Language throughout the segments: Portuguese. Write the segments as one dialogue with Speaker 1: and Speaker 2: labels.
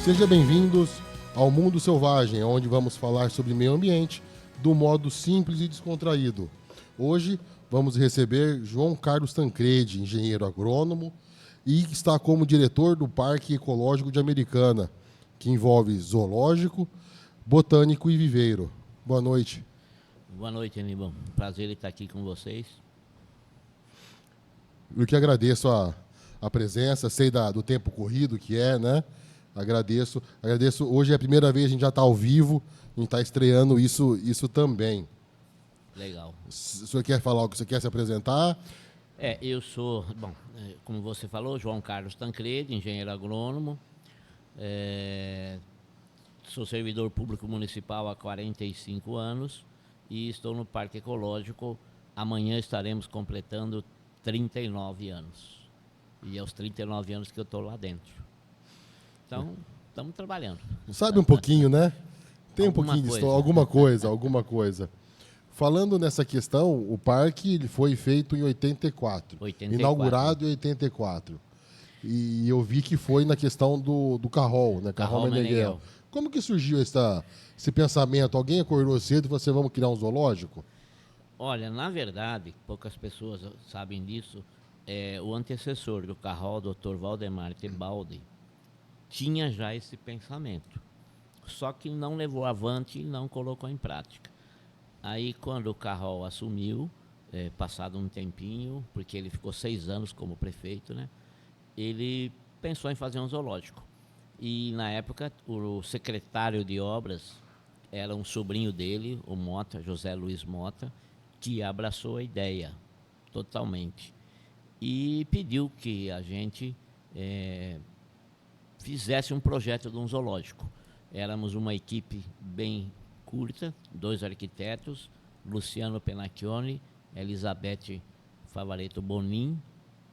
Speaker 1: Sejam bem-vindos ao Mundo Selvagem, onde vamos falar sobre meio ambiente do modo simples e descontraído. Hoje vamos receber João Carlos Tancredi, engenheiro agrônomo, e que está como diretor do Parque Ecológico de Americana, que envolve zoológico, botânico e viveiro. Boa noite.
Speaker 2: Boa noite, Aníbal. Prazer em estar aqui com vocês.
Speaker 1: Eu que agradeço a presença, sei do tempo corrido que é, né? Agradeço. Hoje é a primeira vez, a gente já está ao vivo, a gente está estreando isso também.
Speaker 2: Legal.
Speaker 1: O senhor quer falar o que você quer se apresentar?
Speaker 2: Eu sou, como você falou, João Carlos Tancredi, engenheiro agrônomo. Sou servidor público municipal há 45 anos e estou no Parque Ecológico. Amanhã estaremos completando 39 anos. E é aos 39 anos que eu estou lá dentro. Então, estamos trabalhando.
Speaker 1: Sabe um pouquinho, né? Tem
Speaker 2: Alguma
Speaker 1: um pouquinho de
Speaker 2: coisa.
Speaker 1: história, alguma coisa. Falando nessa questão, o parque ele foi feito em 84,
Speaker 2: 84.
Speaker 1: Inaugurado em 84. E eu vi que foi na questão do Carrol, né? Carrol Meneghel. Como que surgiu esse pensamento? Alguém acordou cedo e falou assim, vamos criar um zoológico?
Speaker 2: Olha, na verdade, poucas pessoas sabem disso, o antecessor do Carrol, Dr. Valdemar Tebaldi, tinha já esse pensamento. Só que não levou avante e não colocou em prática. Aí, quando o Carrol assumiu, passado um tempinho, porque ele ficou 6 anos como prefeito, né? Ele pensou em fazer um zoológico. E, na época, o secretário de obras era um sobrinho dele, o Mota, José Luiz Mota, que abraçou a ideia totalmente. E pediu que a gente fizesse um projeto de um zoológico. Éramos uma equipe bem curta, 2 arquitetos, Luciano Penacchione, Elizabeth Favaretto Bonin,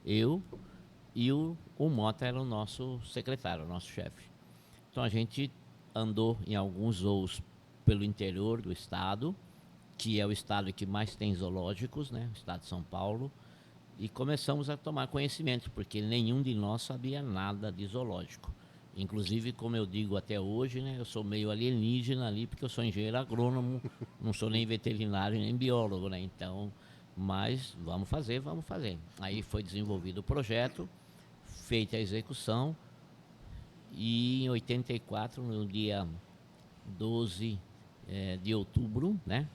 Speaker 2: eu e o Mota era o nosso secretário, o nosso chefe. Então a gente andou em alguns zoos pelo interior do estado, que é o estado que mais tem zoológicos, né? O estado de São Paulo, e começamos a tomar conhecimento, porque nenhum de nós sabia nada de zoológico. Inclusive, como eu digo até hoje, né, eu sou meio alienígena ali, porque eu sou engenheiro agrônomo, não sou nem veterinário, nem biólogo, né? Então, mas vamos fazer. Aí foi desenvolvido o projeto, feita a execução, e em 84, no dia 12 de outubro, né,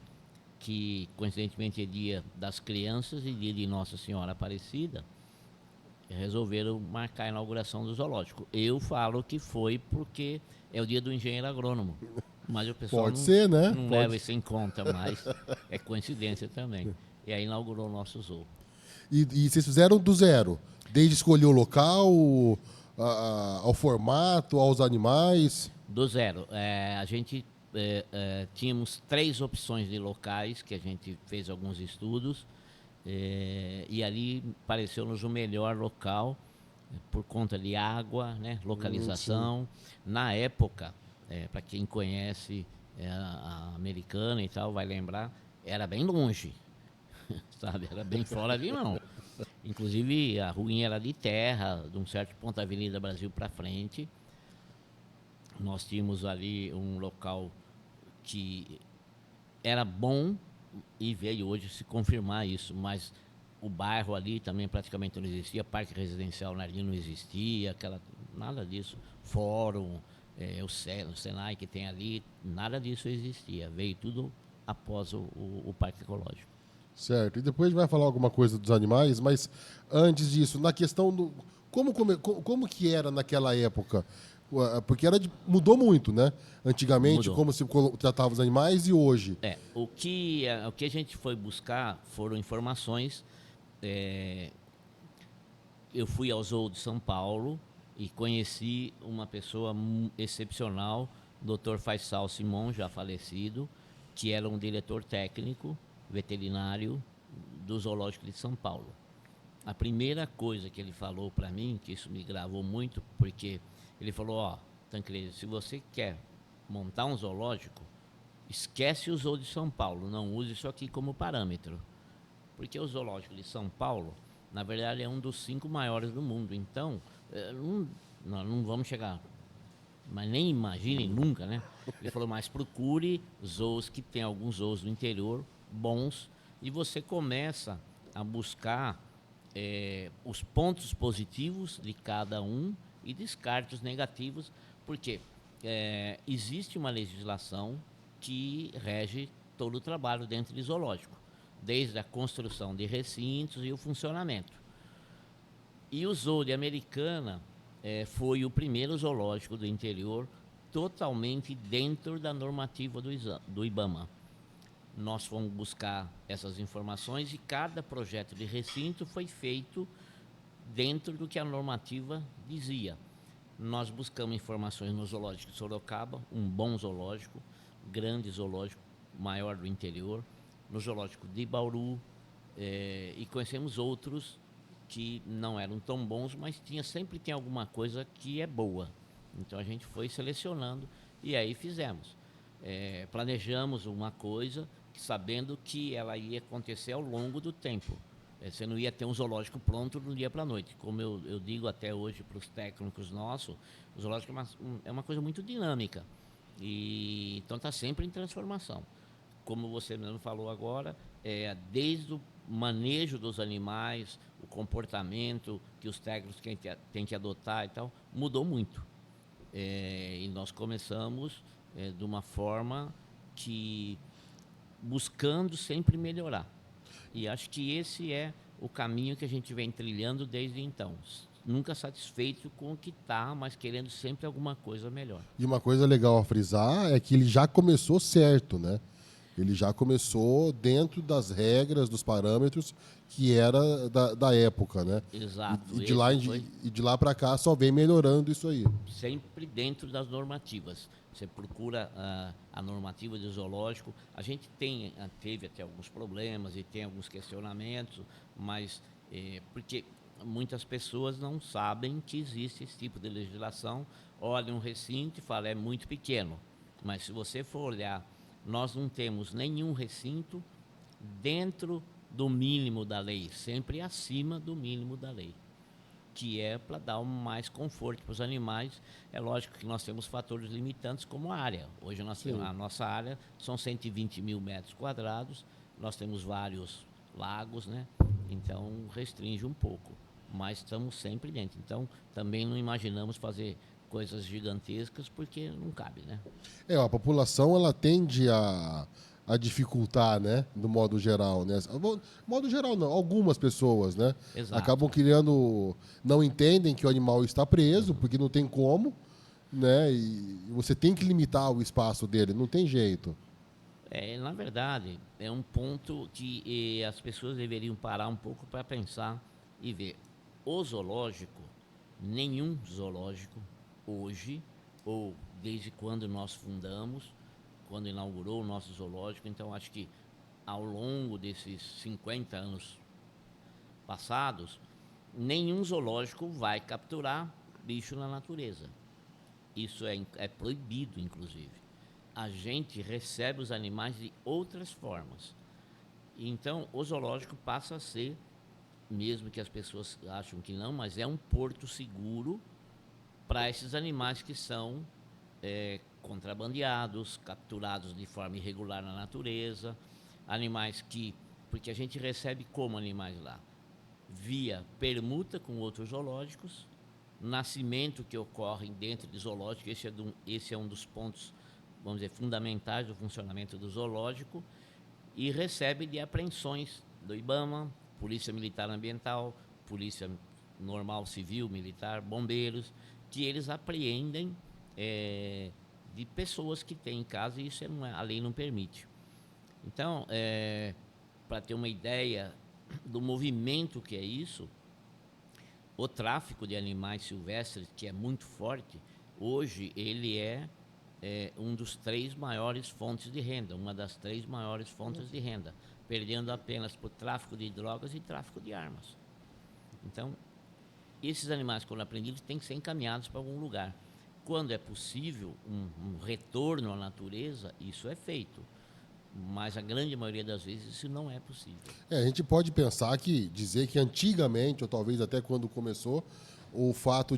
Speaker 2: que coincidentemente é dia das crianças e dia de Nossa Senhora Aparecida, resolveram marcar a inauguração do zoológico. Eu falo que foi porque é o dia do engenheiro agrônomo, mas o pessoal
Speaker 1: Pode ser, né?
Speaker 2: não leva isso em conta, mas é coincidência também. E aí inaugurou o nosso zoo.
Speaker 1: E vocês fizeram do zero? Desde escolher o local, ao formato, aos animais?
Speaker 2: Do zero. A gente tínhamos 3 opções de locais que a gente fez alguns estudos. E ali pareceu-nos o melhor local por conta de água, né, localização. Na época, para quem conhece a Americana e tal, vai lembrar, era bem longe, sabe? Era bem fora ali não. Inclusive a ruinha era de terra, de um certo ponto da Avenida Brasil para frente. Nós tínhamos ali um local que era bom e veio hoje se confirmar isso, mas o bairro ali também praticamente não existia, parque residencial ali não existia, nada disso, fórum, o Senai que tem ali, nada disso existia, veio tudo após o parque ecológico.
Speaker 1: Certo, e depois a gente vai falar alguma coisa dos animais, mas antes disso, na questão do... Como que era naquela época? Porque mudou muito, né? Antigamente,
Speaker 2: Mudou.
Speaker 1: como se tratava os animais e hoje.
Speaker 2: O que a gente foi buscar foram informações. Eu fui ao Zoo de São Paulo e conheci uma pessoa excepcional, Dr. Faisal Simon, já falecido, que era um diretor técnico veterinário do Zoológico de São Paulo. A primeira coisa que ele falou para mim, que isso me gravou muito, porque ele falou, Tancredi, se você quer montar um zoológico, esquece o Zoo de São Paulo, não use isso aqui como parâmetro. Porque o Zoológico de São Paulo, na verdade, é um dos 5 maiores do mundo. Então, nós não vamos chegar mas nem imaginem nunca, né? Ele falou, mas procure zoos que tem alguns zoos no interior bons e você começa a buscar os pontos positivos de cada um e descarte os negativos, porque existe uma legislação que rege todo o trabalho dentro de zoológico, desde a construção de recintos e o funcionamento. E o Zoo de Americana foi o primeiro zoológico do interior totalmente dentro da normativa do IBAMA. Nós fomos buscar essas informações e cada projeto de recinto foi feito dentro do que a normativa dizia. Nós buscamos informações no zoológico de Sorocaba, um bom zoológico, grande zoológico, maior do interior, no zoológico de Bauru, e conhecemos outros que não eram tão bons, mas sempre tem alguma coisa que é boa. Então a gente foi selecionando e aí fizemos. Planejamos uma coisa sabendo que ela ia acontecer ao longo do tempo. Você não ia ter um zoológico pronto do dia para a noite. Como eu digo até hoje para os técnicos nossos, o zoológico é uma coisa muito dinâmica. Então está sempre em transformação. Como você mesmo falou agora, desde o manejo dos animais, o comportamento que os técnicos têm que adotar e tal, mudou muito. E nós começamos de uma forma que buscando sempre melhorar. E acho que esse é o caminho que a gente vem trilhando desde então. Nunca satisfeito com o que está, mas querendo sempre alguma coisa melhor.
Speaker 1: E uma coisa legal a frisar é que ele já começou certo, né? Ele já começou dentro das regras, dos parâmetros que era da época, né?
Speaker 2: Exato.
Speaker 1: E de lá para cá só vem melhorando isso aí.
Speaker 2: Sempre dentro das normativas. Você procura a normativa de zoológico. A gente teve até alguns problemas e tem alguns questionamentos, mas porque muitas pessoas não sabem que existe esse tipo de legislação. Olha um recinto e fala, é muito pequeno. Mas se você for olhar, nós não temos nenhum recinto dentro do mínimo da lei, sempre acima do mínimo da lei, que é para dar mais conforto para os animais. É lógico que nós temos fatores limitantes como a área. Hoje a nossa área são 120 mil metros quadrados, nós temos vários lagos, né? Então restringe um pouco, mas estamos sempre dentro. Então também não imaginamos fazer coisas gigantescas porque não cabe, né?
Speaker 1: A população ela tende a dificultar, né, do modo geral, né? Modo geral não, algumas pessoas, né,
Speaker 2: Exato.
Speaker 1: acabam criando, não entendem que o animal está preso porque não tem como, né? E você tem que limitar o espaço dele, não tem jeito.
Speaker 2: Na verdade, é um ponto que as pessoas deveriam parar um pouco para pensar e ver. O zoológico, nenhum zoológico hoje, ou desde quando nós fundamos, quando inaugurou o nosso zoológico, então acho que ao longo desses 50 anos passados, nenhum zoológico vai capturar bicho na natureza. Isso é proibido, inclusive. A gente recebe os animais de outras formas. Então, o zoológico passa a ser, mesmo que as pessoas acham que não, mas é um porto seguro para esses animais que são contrabandeados, capturados de forma irregular na natureza, animais porque a gente recebe como animais lá? Via permuta com outros zoológicos, nascimento que ocorrem dentro de zoológico, esse é um dos pontos, vamos dizer, fundamentais do funcionamento do zoológico, e recebe de apreensões do IBAMA, Polícia Militar Ambiental, Polícia Normal Civil, Militar, Bombeiros, que eles apreendem de pessoas que têm em casa, e isso a lei não permite. Então, para ter uma ideia do movimento que é isso, o tráfico de animais silvestres, que é muito forte, hoje ele é um dos 3 maiores fontes de renda, uma das 3 maiores fontes de renda, perdendo apenas por tráfico de drogas e tráfico de armas. Então, esses animais, quando apreendidos, têm que ser encaminhados para algum lugar. Quando é possível um retorno à natureza, isso é feito. Mas a grande maioria das vezes isso não é possível.
Speaker 1: A gente pode dizer que antigamente, ou talvez até quando começou, o fato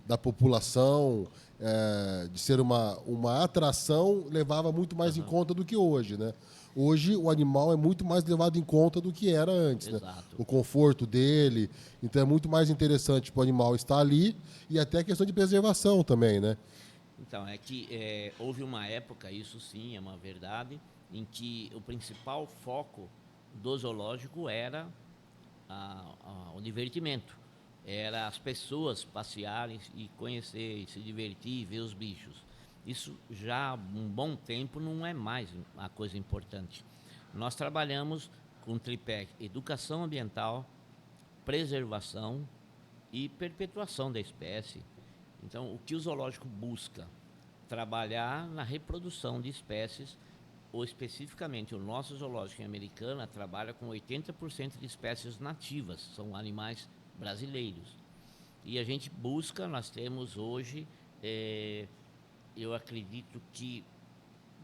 Speaker 1: da população de ser uma atração levava muito mais em conta do que hoje, né? Hoje o animal é muito mais levado em conta do que era antes, né?
Speaker 2: Exato.
Speaker 1: O conforto dele, então é muito mais interessante para o animal estar ali e até a questão de preservação também, né?
Speaker 2: Então, é que houve uma época, isso sim é uma verdade, em que o principal foco do zoológico era o divertimento. Era as pessoas passearem e conhecer, e se divertir, ver os bichos. Isso já há um bom tempo não é mais a coisa importante. Nós trabalhamos com tripé educação ambiental, preservação e perpetuação da espécie. Então, o que o zoológico busca? Trabalhar na reprodução de espécies, ou especificamente o nosso zoológico em Americana trabalha com 80% de espécies nativas, são animais brasileiros. E a gente busca, nós temos hoje, eu acredito que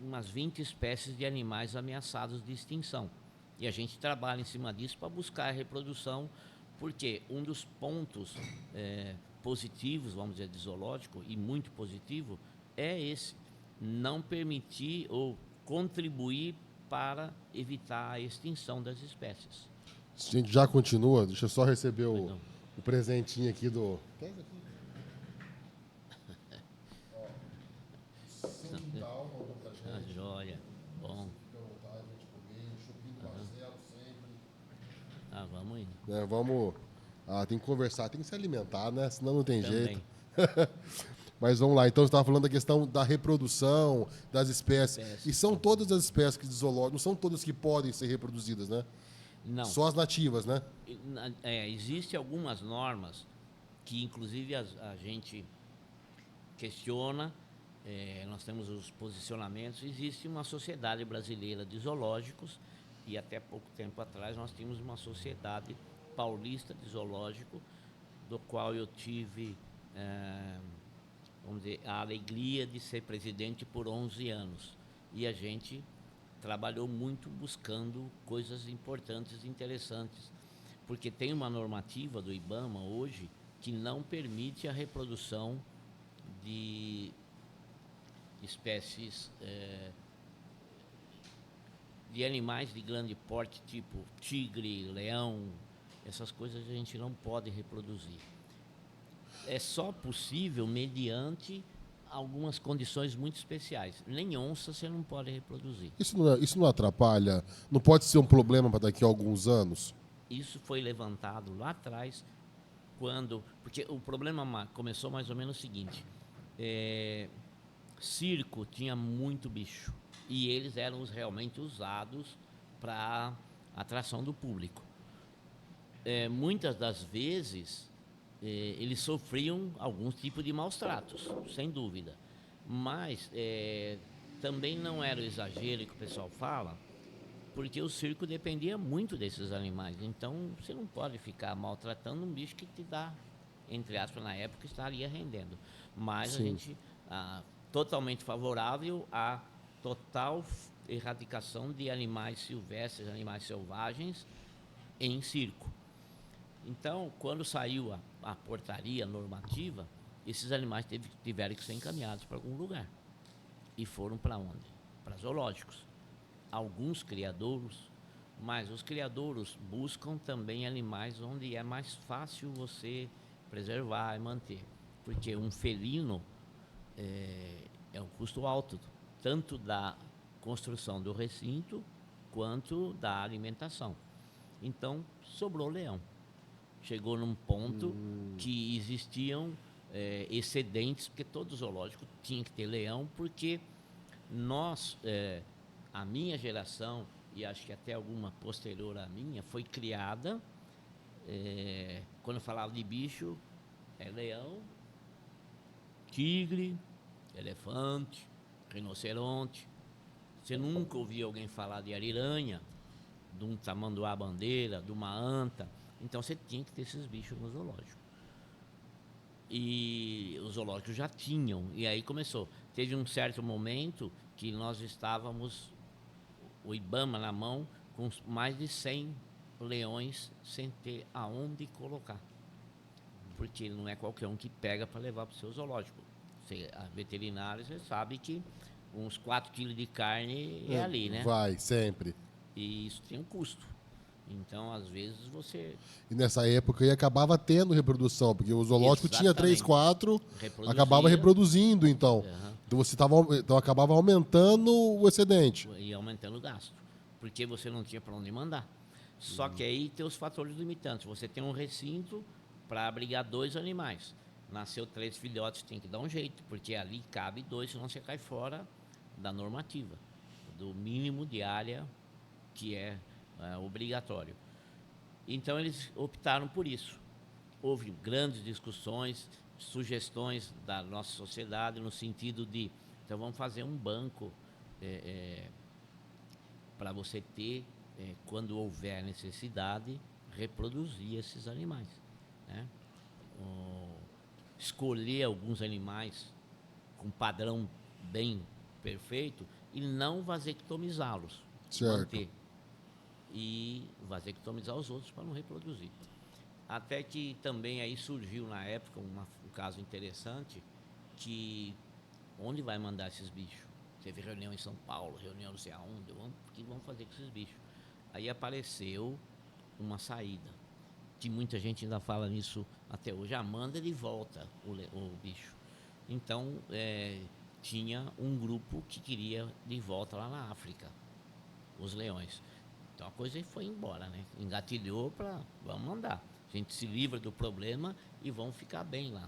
Speaker 2: umas 20 espécies de animais ameaçados de extinção. E a gente trabalha em cima disso para buscar a reprodução, porque um dos pontos positivos, vamos dizer, de zoológico, e muito positivo, é esse, não permitir ou contribuir para evitar a extinção das espécies.
Speaker 1: A gente já continua, deixa eu só receber
Speaker 2: Então,
Speaker 1: o presentinho aqui do...
Speaker 2: a joia, bom, vamos indo.
Speaker 1: Vamos... tem que conversar, tem que se alimentar, né? Senão não tem
Speaker 2: Também.
Speaker 1: jeito. Mas vamos lá, então você estava falando da questão da reprodução das espécies. E são todas as espécies que de zoológico, não são todas que podem ser reproduzidas, né?
Speaker 2: Não.
Speaker 1: Só as nativas, né?
Speaker 2: Existem algumas normas que, inclusive, a gente questiona. Nós temos os posicionamentos. Existe uma sociedade brasileira de zoológicos e até pouco tempo atrás nós tínhamos uma sociedade paulista de zoológico, do qual eu tive, vamos dizer, a alegria de ser presidente por 11 anos. E a gente trabalhou muito buscando coisas importantes e interessantes, porque tem uma normativa do IBAMA hoje que não permite a reprodução de espécies de animais de grande porte, tipo tigre, leão, essas coisas a gente não pode reproduzir. É só possível mediante algumas condições muito especiais. Nem onça você não pode reproduzir.
Speaker 1: Isso não atrapalha? Não pode ser um problema para daqui a alguns anos?
Speaker 2: Isso foi levantado lá atrás, porque o problema começou mais ou menos o seguinte: circo tinha muito bicho e eles eram realmente usados para atração do público. Muitas das vezes eles sofriam algum tipo de maus tratos, sem dúvida, mas também não era o exagero que o pessoal fala, porque o circo dependia muito desses animais. Então você não pode ficar maltratando um bicho que te dá, entre aspas, na época estaria rendendo. Mas
Speaker 1: Sim.
Speaker 2: a gente totalmente favorável à total erradicação de animais silvestres, animais selvagens em circo. Então, quando saiu a portaria normativa, esses animais tiveram que ser encaminhados para algum lugar. E foram para onde? Para zoológicos. Alguns criadouros, mas os criadouros buscam também animais onde é mais fácil você preservar e manter. Porque um felino é um custo alto, tanto da construção do recinto quanto da alimentação. Então, sobrou leão. Chegou num ponto que existiam excedentes, porque todo zoológico tinha que ter leão, porque nós, a minha geração, e acho que até alguma posterior à minha, foi criada, quando eu falava de bicho, leão, tigre, elefante, rinoceronte. Você nunca ouviu alguém falar de ariranha, de um tamanduá-bandeira, de uma anta. Então você tinha que ter esses bichos no zoológico. E os zoológicos já tinham. E aí começou. Teve um certo momento que nós estávamos, o IBAMA na mão, com mais de 100 leões sem ter aonde colocar. porque não é qualquer um que pega para levar para o seu zoológico. A veterinária, você sabe que uns 4 quilos de carne é ali, né?
Speaker 1: Vai, sempre.
Speaker 2: E isso tem um custo. Então, às vezes, você...
Speaker 1: E nessa época aí acabava tendo reprodução, porque o zoológico tinha 3,
Speaker 2: Exatamente.
Speaker 1: 4,
Speaker 2: Reproduzia.
Speaker 1: acabava reproduzindo, então.
Speaker 2: Aham.
Speaker 1: Então você então acabava aumentando o excedente.
Speaker 2: E aumentando o gasto. Porque você não tinha para onde mandar. Só que aí tem os fatores limitantes. Você tem um recinto para abrigar 2 animais. Nasceu 3 filhotes, tem que dar um jeito, porque ali cabe 2, senão você cai fora da normativa, do mínimo de área que é obrigatório. Então eles optaram por isso. Houve grandes discussões, sugestões da nossa sociedade no sentido de, então vamos fazer um banco para você ter, quando houver necessidade, reproduzir esses animais, né? Escolher alguns animais com padrão bem perfeito e não vasectomizá-los.
Speaker 1: Certo.
Speaker 2: Manter. E vasectomizar os outros para não reproduzir. Até que também aí surgiu na época um caso interessante, que onde vai mandar esses bichos? Teve reunião em São Paulo, reunião não sei aonde, o que vão fazer com esses bichos? Aí apareceu uma saída, que muita gente ainda fala nisso até hoje, manda de volta o bicho. Então, tinha um grupo que queria de volta lá na África, os leões. Então a coisa foi embora, né? Engatilhou para, vamos mandar. A gente se livra do problema e vão ficar bem lá.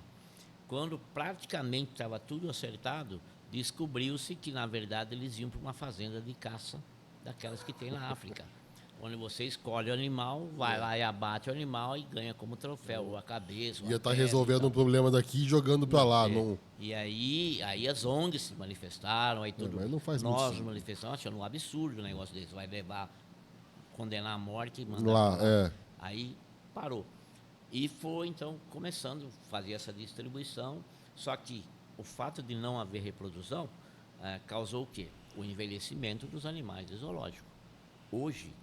Speaker 2: Quando praticamente estava tudo acertado, descobriu-se que, na verdade, eles iam para uma fazenda de caça, daquelas que tem na África, onde você escolhe o animal, vai lá e abate o animal e ganha como troféu a cabeça,
Speaker 1: Ia estar
Speaker 2: perna e
Speaker 1: resolvendo
Speaker 2: tal.
Speaker 1: um problema daqui e jogando para lá. Não...
Speaker 2: E aí as ONGs se manifestaram, aí tudo.
Speaker 1: mas não faz muito
Speaker 2: nós
Speaker 1: sentido.
Speaker 2: manifestamos, achando um absurdo o negócio desse, vai levar, condenar à morte e mandar
Speaker 1: Lá,
Speaker 2: pra lá.
Speaker 1: é.
Speaker 2: Aí parou. E foi, então, começando a fazer essa distribuição, só que o fato de não haver reprodução causou o quê? O envelhecimento dos animais de zoológico. Hoje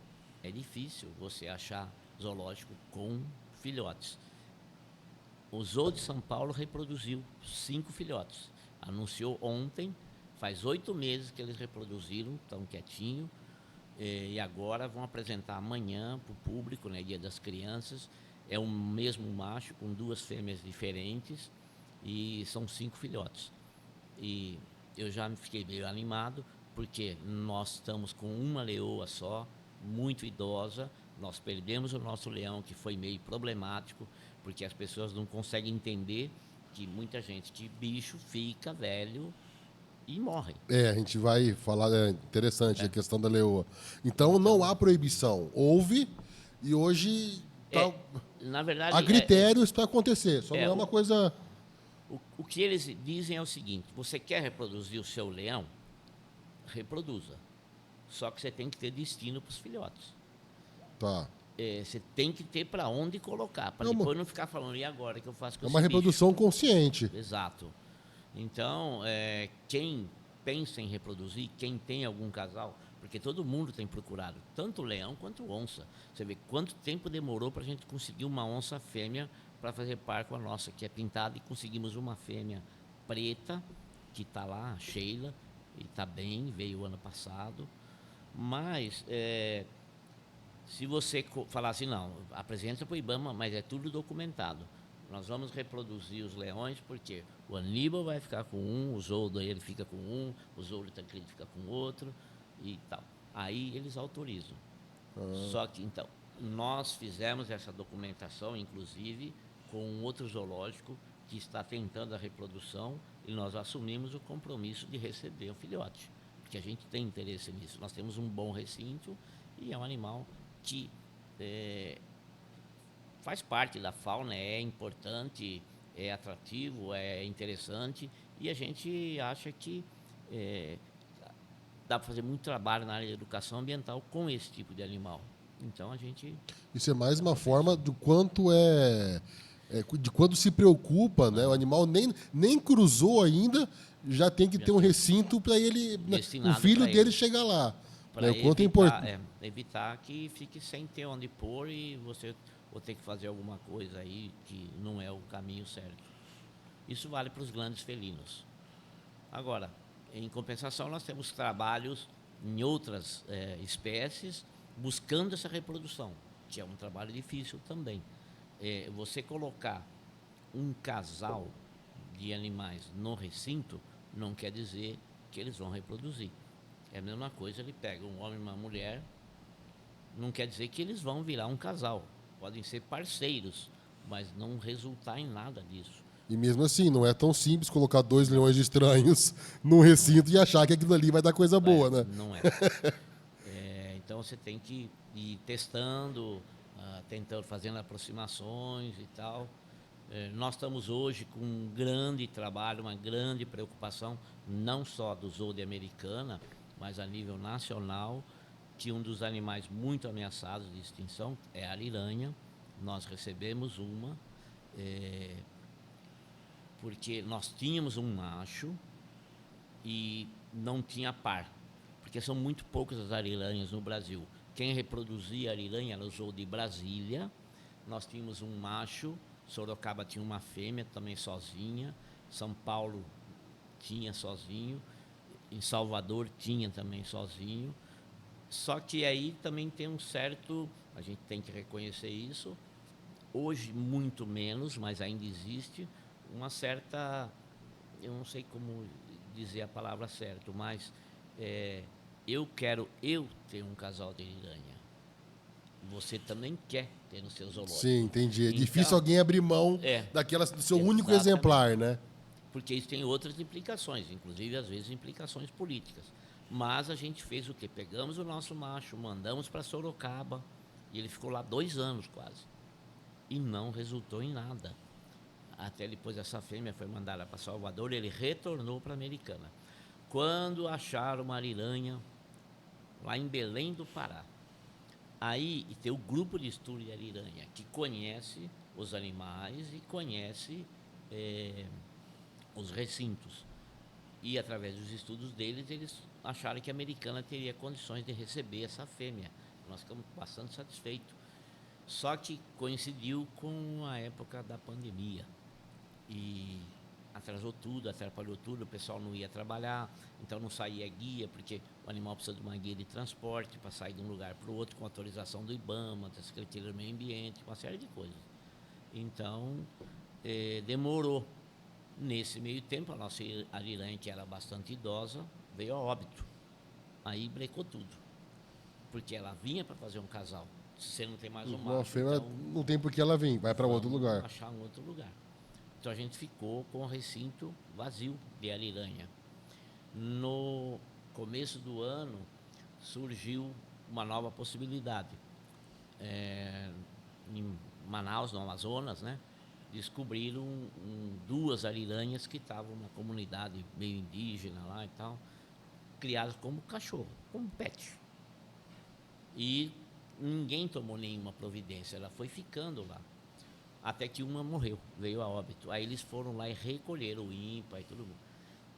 Speaker 2: é difícil você achar zoológico com filhotes. O Zoo de São Paulo reproduziu 5 filhotes. Anunciou ontem, faz 8 meses que eles reproduziram, estão quietinho, e agora vão apresentar amanhã para o público, né, Dia das Crianças. É o mesmo macho com 2 fêmeas diferentes e são 5 filhotes. E eu já fiquei meio animado, porque nós estamos com uma leoa só, muito idosa. Nós perdemos o nosso leão, que foi meio problemático, porque as pessoas não conseguem entender que muita gente que bicho fica velho e morre.
Speaker 1: A gente vai falar, interessante a questão da leoa. Então não há proibição. Houve e hoje tá,
Speaker 2: Na verdade,
Speaker 1: há critérios para acontecer. Só não é uma coisa...
Speaker 2: O que eles dizem é o seguinte: você quer reproduzir o seu leão? Reproduza. Só que você tem que ter destino para os filhotes.
Speaker 1: Tá.
Speaker 2: Você tem que ter para onde colocar, para depois não ficar falando, e agora que eu faço com
Speaker 1: É
Speaker 2: esse
Speaker 1: uma reprodução
Speaker 2: bicho?
Speaker 1: consciente.
Speaker 2: Exato. Então, quem pensa em reproduzir, quem tem algum casal, porque todo mundo tem procurado, tanto leão quanto onça. Você vê quanto tempo demorou para a gente conseguir uma onça fêmea para fazer par com a nossa, que é pintada, e conseguimos uma fêmea preta, que está lá, a Sheila, e está bem, veio ano passado. Mas, se você falar assim, não, apresenta para o IBAMA, mas é tudo documentado. Nós vamos reproduzir os leões, porque o Aníbal vai ficar com um, o Zoldo ele fica com um, o Zoldo Tancredo fica com outro e tal. Aí eles autorizam. Só que, então, nós fizemos essa documentação, inclusive, com um outro zoológico que está tentando a reprodução, e nós assumimos o compromisso de receber o filhote, porque a gente tem interesse nisso. Nós temos um bom recinto e é um animal que faz parte da fauna, é importante, é atrativo, é interessante, e a gente acha que dá para fazer muito trabalho na área de educação ambiental com esse tipo de animal. Então a gente...
Speaker 1: Isso é mais uma forma do quanto de quando se preocupa, né? O animal nem cruzou ainda, já tem que ter um recinto para ele, o filho dele chegar lá.
Speaker 2: Para
Speaker 1: o quanto é importante.
Speaker 2: evitar que fique sem ter onde pôr e você vou ter que fazer alguma coisa aí que não é o caminho certo. Isso vale para os grandes felinos. Agora, em compensação, nós temos trabalhos em outras espécies buscando essa reprodução, que é um trabalho difícil também. Você colocar um casal de animais no recinto não quer dizer que eles vão reproduzir. É a mesma coisa, ele pega um homem e uma mulher, não quer dizer que eles vão virar um casal. Podem ser parceiros, mas não resultar em nada disso.
Speaker 1: E mesmo assim, não é tão simples colocar 2 leões estranhos num recinto e achar que aquilo ali vai dar coisa boa, né?
Speaker 2: Não é. Então você tem que ir testando, tentando, fazendo aproximações e tal. Nós estamos hoje com um grande trabalho, uma grande preocupação, não só do zoo de Americana, mas a nível nacional, que um dos animais muito ameaçados de extinção é a ariranha. Nós recebemos uma, porque nós tínhamos um macho e não tinha par, porque são muito poucas as ariranhas no Brasil. Quem reproduzia ariranha era o zoo de Brasília. Nós tínhamos um macho, Sorocaba tinha uma fêmea também sozinha, São Paulo tinha sozinho, em Salvador tinha também sozinho. Só que aí também tem um certo, a gente tem que reconhecer isso, hoje muito menos, mas ainda existe uma certa, eu não sei como dizer a palavra certa, mas eu quero ter um casal de ariranha. Você também quer ter no seu zoológico.
Speaker 1: Sim, entendi. É
Speaker 2: então,
Speaker 1: difícil alguém abrir mão do seu único exemplar, né?
Speaker 2: Porque isso tem outras implicações, inclusive às vezes implicações políticas. Mas a gente fez o quê? Pegamos o nosso macho, mandamos para Sorocaba e ele ficou lá 2 anos quase. E não resultou em nada. Até depois essa fêmea foi mandada para Salvador, ele retornou para a Americana. Quando acharam uma ariranha lá em Belém do Pará. Aí tem o grupo de estudo de ariranha, que conhece os animais e conhece os recintos. E através dos estudos deles, eles acharam que a Americana teria condições de receber essa fêmea. Nós ficamos bastante satisfeitos. Só que coincidiu com a época da pandemia. E atrasou tudo, atrapalhou tudo, o pessoal não ia trabalhar, então não saía guia, porque o animal precisa de uma guia de transporte para sair de um lugar para o outro, com autorização do IBAMA, da Secretaria do Meio Ambiente, uma série de coisas. Então, demorou. Nesse meio tempo, a nossa ariranha, que era bastante idosa, veio a óbito. Aí brecou tudo, porque ela vinha para fazer um casal. Se você não tem mais um macho,
Speaker 1: fêmea
Speaker 2: então,
Speaker 1: não tem por que ela vir, vai para outro lugar.
Speaker 2: achar um outro lugar. Então a gente ficou com o recinto vazio de ariranha. No começo do ano surgiu uma nova possibilidade. Em Manaus, no Amazonas, né, descobriram 2 ariranhas que estavam na comunidade meio indígena lá e tal, criadas como cachorro, como pet. E ninguém tomou nenhuma providência, ela foi ficando lá. Até que uma morreu, veio a óbito. Aí eles foram lá e recolheram o INPA e tudo.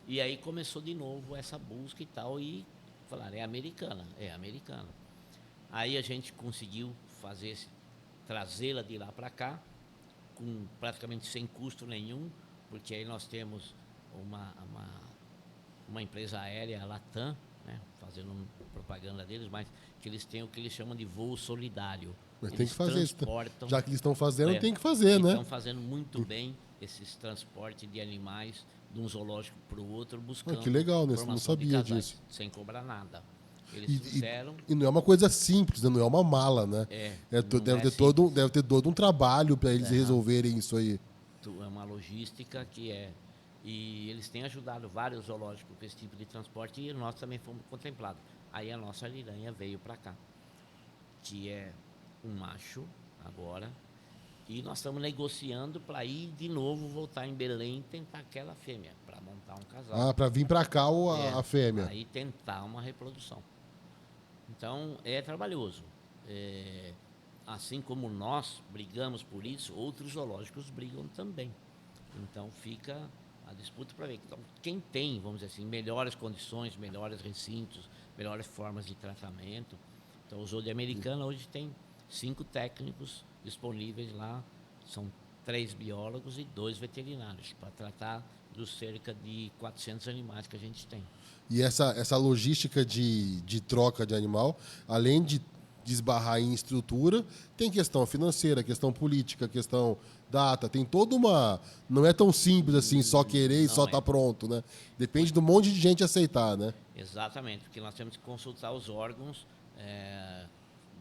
Speaker 2: E aí começou de novo essa busca e tal, e falaram, é americana. Aí a gente conseguiu trazê-la de lá para cá, com praticamente sem custo nenhum, porque aí nós temos uma empresa aérea, a Latam, né, fazendo propaganda deles, mas que eles têm o que eles chamam de voo solidário.
Speaker 1: Mas
Speaker 2: Eles
Speaker 1: tem que fazer isso.
Speaker 2: transportam,
Speaker 1: Já que eles estão fazendo, tem que fazer, né?
Speaker 2: Estão fazendo muito bem esses transportes de animais de um zoológico para o outro, buscando
Speaker 1: que legal, né? Não
Speaker 2: formação de
Speaker 1: sabia
Speaker 2: casais,
Speaker 1: disso.
Speaker 2: sem cobrar nada. Eles fizeram.
Speaker 1: E não é uma coisa simples, né? Não é uma mala, né? Deve ter todo um trabalho para eles resolverem isso aí.
Speaker 2: É uma logística que é. E eles têm ajudado vários zoológicos com esse tipo de transporte e nós também fomos contemplados. Aí a nossa ariranha veio para cá, que é um macho agora. E nós estamos negociando para ir de novo, voltar em Belém e tentar aquela fêmea, para montar um casal.
Speaker 1: Para vir para cá a fêmea.
Speaker 2: Aí tentar uma reprodução. Então, é trabalhoso. Assim como nós brigamos por isso, outros zoológicos brigam também. Então, fica a disputa para ver. Então, quem tem, vamos dizer assim, melhores condições, melhores recintos, melhores formas de tratamento. Então, o Zoo de Americana hoje tem 5 técnicos disponíveis lá. São 3 biólogos e 2 veterinários para tratar dos cerca de 400 animais que a gente tem.
Speaker 1: E essa logística de troca de animal, além de esbarrar em estrutura, tem questão financeira, questão política, questão data, tem toda uma... Não é tão simples assim, só querer e só tá pronto, né? Depende de um monte de gente aceitar, né?
Speaker 2: Exatamente, porque nós temos que consultar os órgãos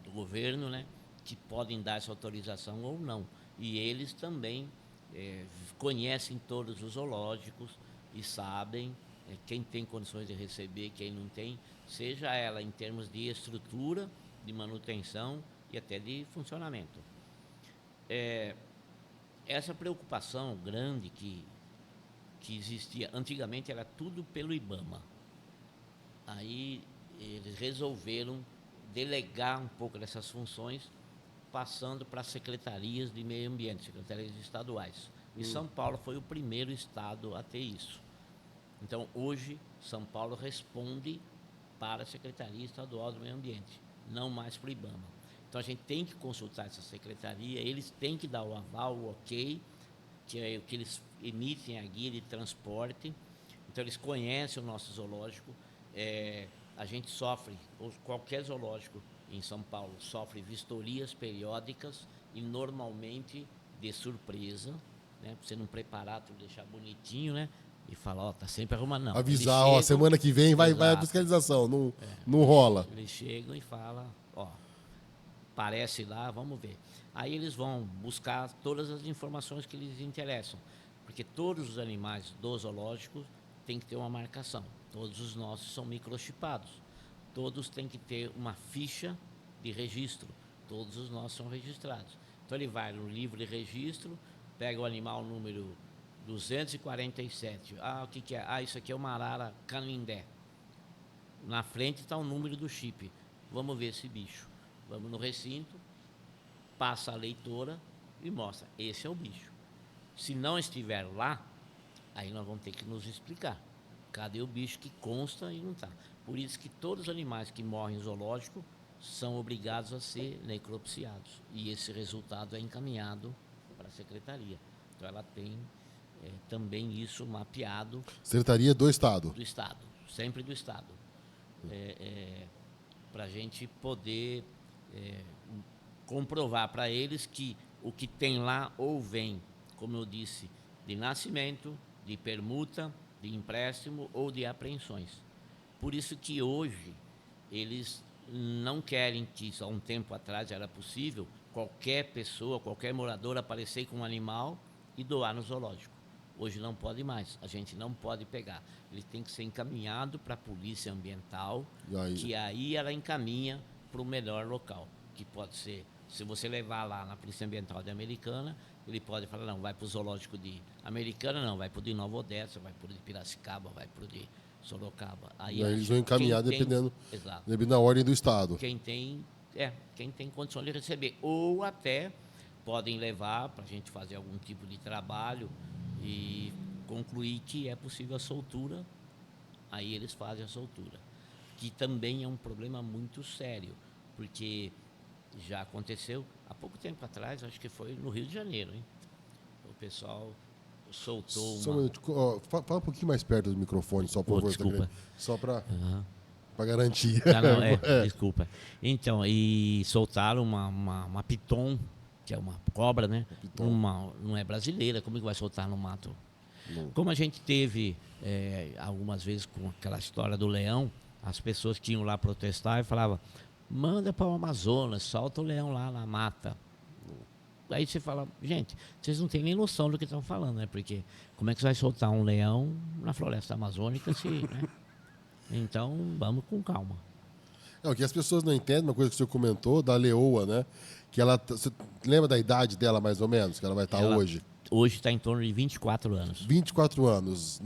Speaker 2: do governo, né, que podem dar essa autorização ou não. E eles também conhecem todos os zoológicos e sabem quem tem condições de receber, quem não tem, seja ela em termos de estrutura, de manutenção e até de funcionamento. Essa preocupação grande que existia, antigamente era tudo pelo IBAMA. Aí eles resolveram delegar um pouco dessas funções, passando para as secretarias de meio ambiente, secretarias estaduais. E São Paulo foi o primeiro estado a ter isso. Então, hoje, São Paulo responde para a Secretaria Estadual do Meio Ambiente, não mais para o IBAMA. Então, a gente tem que consultar essa secretaria, eles têm que dar o aval, o ok, que é o que eles emitem a guia de transporte. Então, eles conhecem o nosso zoológico. A gente sofre, ou qualquer zoológico em São Paulo, sofre vistorias periódicas e normalmente de surpresa, né? Para você não preparar, tudo deixar bonitinho, né? E falar, tá sempre arrumando, não.
Speaker 1: Avisar, ó, semana que vem vai a fiscalização, não rola.
Speaker 2: Eles chegam e falam, ó, aparece lá, vamos ver. Aí eles vão buscar todas as informações que lhes interessam, porque todos os animais do zoológico têm que ter uma marcação. Todos os nossos são microchipados. Todos têm que ter uma ficha de registro. Todos os nossos são registrados. Então ele vai no livro de registro, pega o animal número 247. O que é? Isso aqui é uma arara canindé. Na frente está o número do chip. Vamos ver esse bicho. Vamos no recinto, passa a leitora e mostra. Esse é o bicho. Se não estiver lá, aí nós vamos ter que nos explicar. Cadê o bicho que consta e não está? Por isso que todos os animais que morrem em zoológico são obrigados a ser necropsiados. E esse resultado é encaminhado para a secretaria. Então ela tem também isso mapeado.
Speaker 1: Secretaria do Estado.
Speaker 2: Do Estado, sempre do Estado. Para a gente poder comprovar para eles que o que tem lá ou vem, como eu disse, de nascimento, de permuta, de empréstimo ou de apreensões. Por isso que hoje eles não querem que, só um tempo atrás era possível, qualquer pessoa, qualquer morador aparecer com um animal e doar no zoológico. Hoje não pode mais, a gente não pode pegar. Ele tem que ser encaminhado para a polícia ambiental, que aí ela encaminha para o melhor local, que pode ser, se você levar lá na Polícia Ambiental de Americana, ele pode falar, não, vai para o zoológico de Americana, não, vai para o de Nova Odessa, vai para o de Piracicaba, vai para o de Sorocaba. Aí
Speaker 1: eles vão encaminhar dependendo da ordem do Estado.
Speaker 2: Quem tem condição de receber. Ou até podem levar para a gente fazer algum tipo de trabalho e concluir que é possível a soltura, aí eles fazem a soltura. Que também é um problema muito sério, porque já aconteceu há pouco tempo atrás, acho que foi no Rio de Janeiro, hein? O pessoal soltou
Speaker 1: fala um pouquinho mais perto do microfone, só por favor.
Speaker 2: Desculpa.
Speaker 1: Só para garantir.
Speaker 2: Desculpa. Então, e soltaram uma piton, que é uma cobra, né? Não é brasileira, como que vai soltar no mato? Não. Como a gente teve algumas vezes com aquela história do leão, as pessoas que iam lá protestar e falavam, manda para o Amazonas, solta o leão lá na mata. Aí você fala, gente, vocês não têm nem noção do que estão falando, né? Porque como é que você vai soltar um leão na floresta amazônica né? Então, vamos com calma.
Speaker 1: O que as pessoas não entendem, uma coisa que o senhor comentou, da leoa, né? Que ela, você lembra da idade dela, mais ou menos, que ela vai estar hoje?
Speaker 2: Hoje está em torno de 24 anos.
Speaker 1: 24 anos.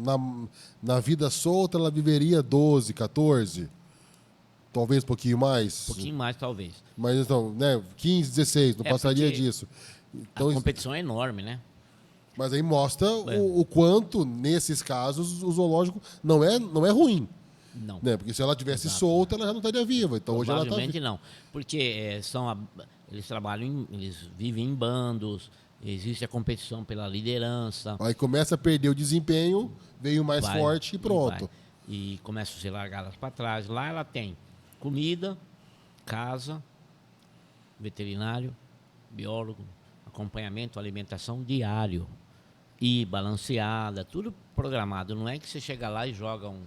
Speaker 1: Na vida solta, ela viveria 12, 14? Talvez um pouquinho mais?
Speaker 2: Um pouquinho mais, talvez.
Speaker 1: Mas então, né, 15, 16, não passaria disso. Então,
Speaker 2: a competição é enorme, né?
Speaker 1: Mas aí mostra o quanto, nesses casos, o zoológico não é ruim.
Speaker 2: Não.
Speaker 1: Né? Porque se ela tivesse
Speaker 2: Exato.
Speaker 1: solta, ela já não estaria viva. Então hoje ela está
Speaker 2: Provavelmente
Speaker 1: viva.
Speaker 2: não. Porque eles trabalham, eles vivem em bandos, existe a competição pela liderança.
Speaker 1: Aí começa a perder o desempenho, veio mais
Speaker 2: Vai,
Speaker 1: forte e pronto.
Speaker 2: vai. E começam a ser largadas para trás. Lá ela tem comida, casa, veterinário, biólogo, acompanhamento, alimentação diário e balanceada, tudo programado. Não é que você chega lá e joga um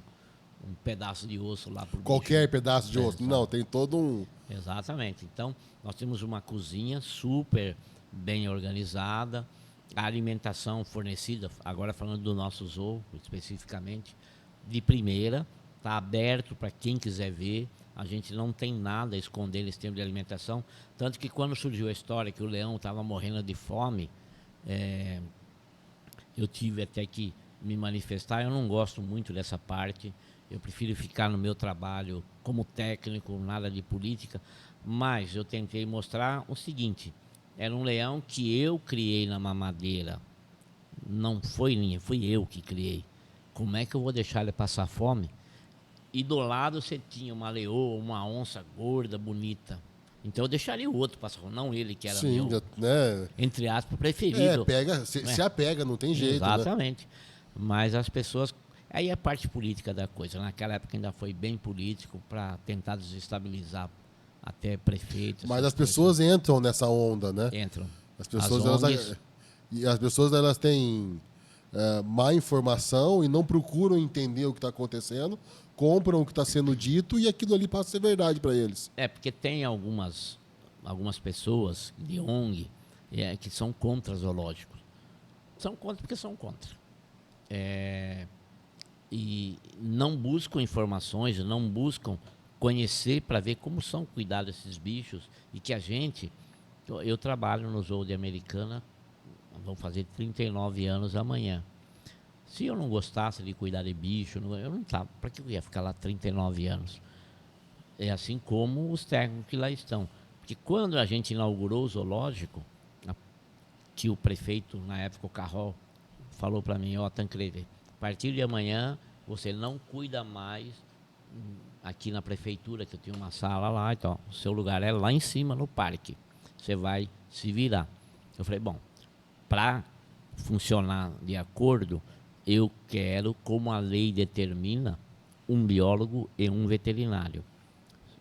Speaker 2: pedaço de osso lá pro
Speaker 1: Qualquer
Speaker 2: bicho.
Speaker 1: pedaço de osso.
Speaker 2: Exato.
Speaker 1: Não, tem todo um.
Speaker 2: Exatamente. Então, nós temos uma cozinha super bem organizada, a alimentação fornecida, agora falando do nosso zoo especificamente, de primeira, está aberto para quem quiser ver. A gente não tem nada a esconder nesse tempo de alimentação. Tanto que quando surgiu a história que o leão estava morrendo de fome, eu tive até que me manifestar. Eu não gosto muito dessa parte. Eu prefiro ficar no meu trabalho como técnico, nada de política. Mas eu tentei mostrar o seguinte: era um leão que eu criei na mamadeira. Não foi minha, fui eu que criei. Como é que eu vou deixar ele passar fome? E do lado você tinha uma leoa, uma onça gorda, bonita. Então eu deixaria o outro passar fome, não ele que era
Speaker 1: Sim,
Speaker 2: meu,
Speaker 1: né?
Speaker 2: entre aspas, preferido.
Speaker 1: Pega, se apega, não tem jeito, né?
Speaker 2: Exatamente. Mas as pessoas. Aí é a parte política da coisa. Naquela época ainda foi bem político para tentar desestabilizar até prefeitos.
Speaker 1: Mas as pessoas entram nessa onda, né?
Speaker 2: Entram.
Speaker 1: As pessoas,
Speaker 2: As ONGs,
Speaker 1: elas têm má informação e não procuram entender o que está acontecendo, compram o que está sendo dito e aquilo ali passa a ser verdade para eles.
Speaker 2: porque tem algumas pessoas de ONG que são contra zoológicos. São contra porque são contra. E não buscam informações, não buscam conhecer para ver como são cuidados esses bichos. E que a gente... Eu trabalho no Zoo de Americana, vão fazer 39 anos amanhã. Se eu não gostasse de cuidar de bicho, eu não estava. Para que eu ia ficar lá 39 anos? É assim como os técnicos que lá estão. Porque quando a gente inaugurou o zoológico, que o prefeito, na época, o Carrol, falou para mim: ó, Tancredi, a partir de amanhã você não cuida mais aqui na prefeitura, que eu tinha uma sala lá, então o seu lugar é lá em cima no parque. Você vai se virar. Eu falei: bom, para funcionar de acordo, eu quero, como a lei determina, um biólogo e um veterinário.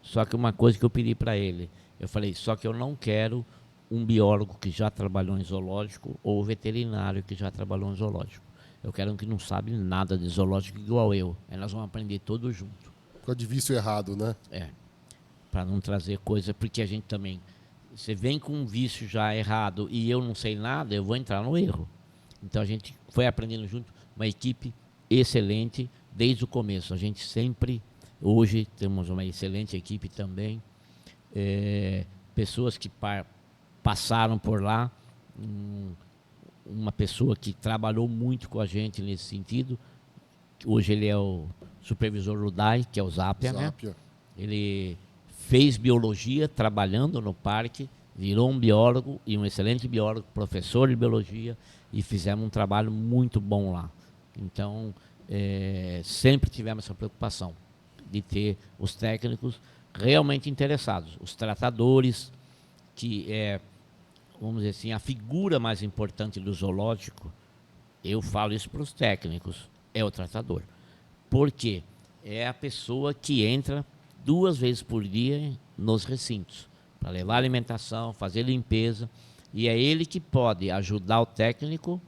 Speaker 2: Só que uma coisa que eu pedi para ele, eu falei: só que eu não quero um biólogo que já trabalhou em zoológico ou veterinário que já trabalhou em zoológico. Eu quero um que não sabe nada de zoológico igual eu. Aí nós vamos aprender todos juntos.
Speaker 1: Por causa de vício errado, né?
Speaker 2: Para não trazer coisa, porque a gente também... Você vem com um vício já errado e eu não sei nada, eu vou entrar no erro. Então a gente foi aprendendo junto, uma equipe excelente desde o começo. A gente sempre, hoje temos uma excelente equipe também. Pessoas que passaram por lá, uma pessoa que trabalhou muito com a gente nesse sentido. Hoje ele é o supervisor Ludai, que é o Zápia, né? Ele fez biologia trabalhando no parque, virou um biólogo e um excelente biólogo, professor de biologia, e fizemos um trabalho muito bom lá. Então, sempre tivemos essa preocupação de ter os técnicos realmente interessados, os tratadores, que vamos dizer assim, a figura mais importante do zoológico. Eu falo isso para os técnicos, é o tratador. Por quê? É a pessoa que entra 2 vezes por dia nos recintos para levar alimentação, fazer limpeza, e é ele que pode ajudar o técnico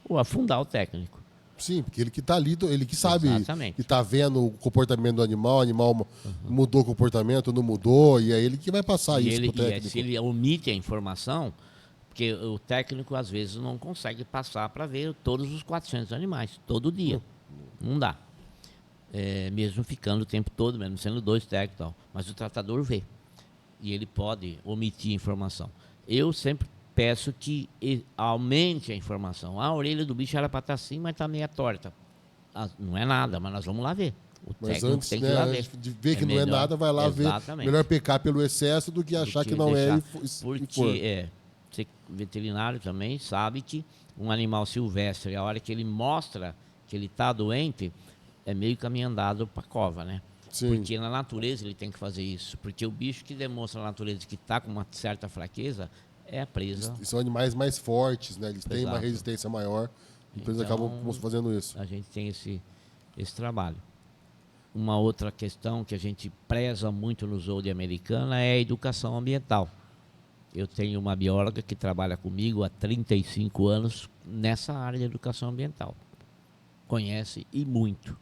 Speaker 2: ou afundar o técnico.
Speaker 1: Sim, porque ele que está ali, ele que sabe,
Speaker 2: Exatamente.
Speaker 1: que está vendo o comportamento do animal, o animal mudou o comportamento, não mudou, e é ele que vai passar isso para o técnico.
Speaker 2: Se ele omite a informação, porque o técnico às vezes não consegue passar para ver todos os 400 animais, todo dia. Não dá. Mesmo ficando o tempo todo, mesmo sendo 2 técnicos e tal. Mas o tratador vê. E ele pode omitir a informação. Eu sempre peço que aumente a informação. A orelha do bicho era para estar assim, mas está meia torta. Não é nada, mas nós vamos lá ver. O
Speaker 1: Mas
Speaker 2: técnico
Speaker 1: antes,
Speaker 2: tem que ir lá ver.
Speaker 1: de ver que não
Speaker 2: melhor,
Speaker 1: é nada, vai lá
Speaker 2: exatamente,
Speaker 1: ver. Melhor pecar pelo excesso do que achar que não
Speaker 2: deixar.
Speaker 1: Porque
Speaker 2: você, veterinário também sabe que um animal silvestre, a hora que ele mostra que ele está doente, é meio caminho andado para a cova, né?
Speaker 1: Sim.
Speaker 2: Porque na natureza ele tem que fazer isso. Porque o bicho que demonstra na natureza que está com uma certa fraqueza é a presa.
Speaker 1: E são animais mais fortes, né? Eles têm uma
Speaker 2: Exato.
Speaker 1: resistência maior, então eles acabam fazendo isso.
Speaker 2: A gente tem esse trabalho. Uma outra questão que a gente preza muito no Zoo de Americana é a educação ambiental. Eu tenho uma bióloga que trabalha comigo há 35 anos nessa área de educação ambiental. Conhece e muito.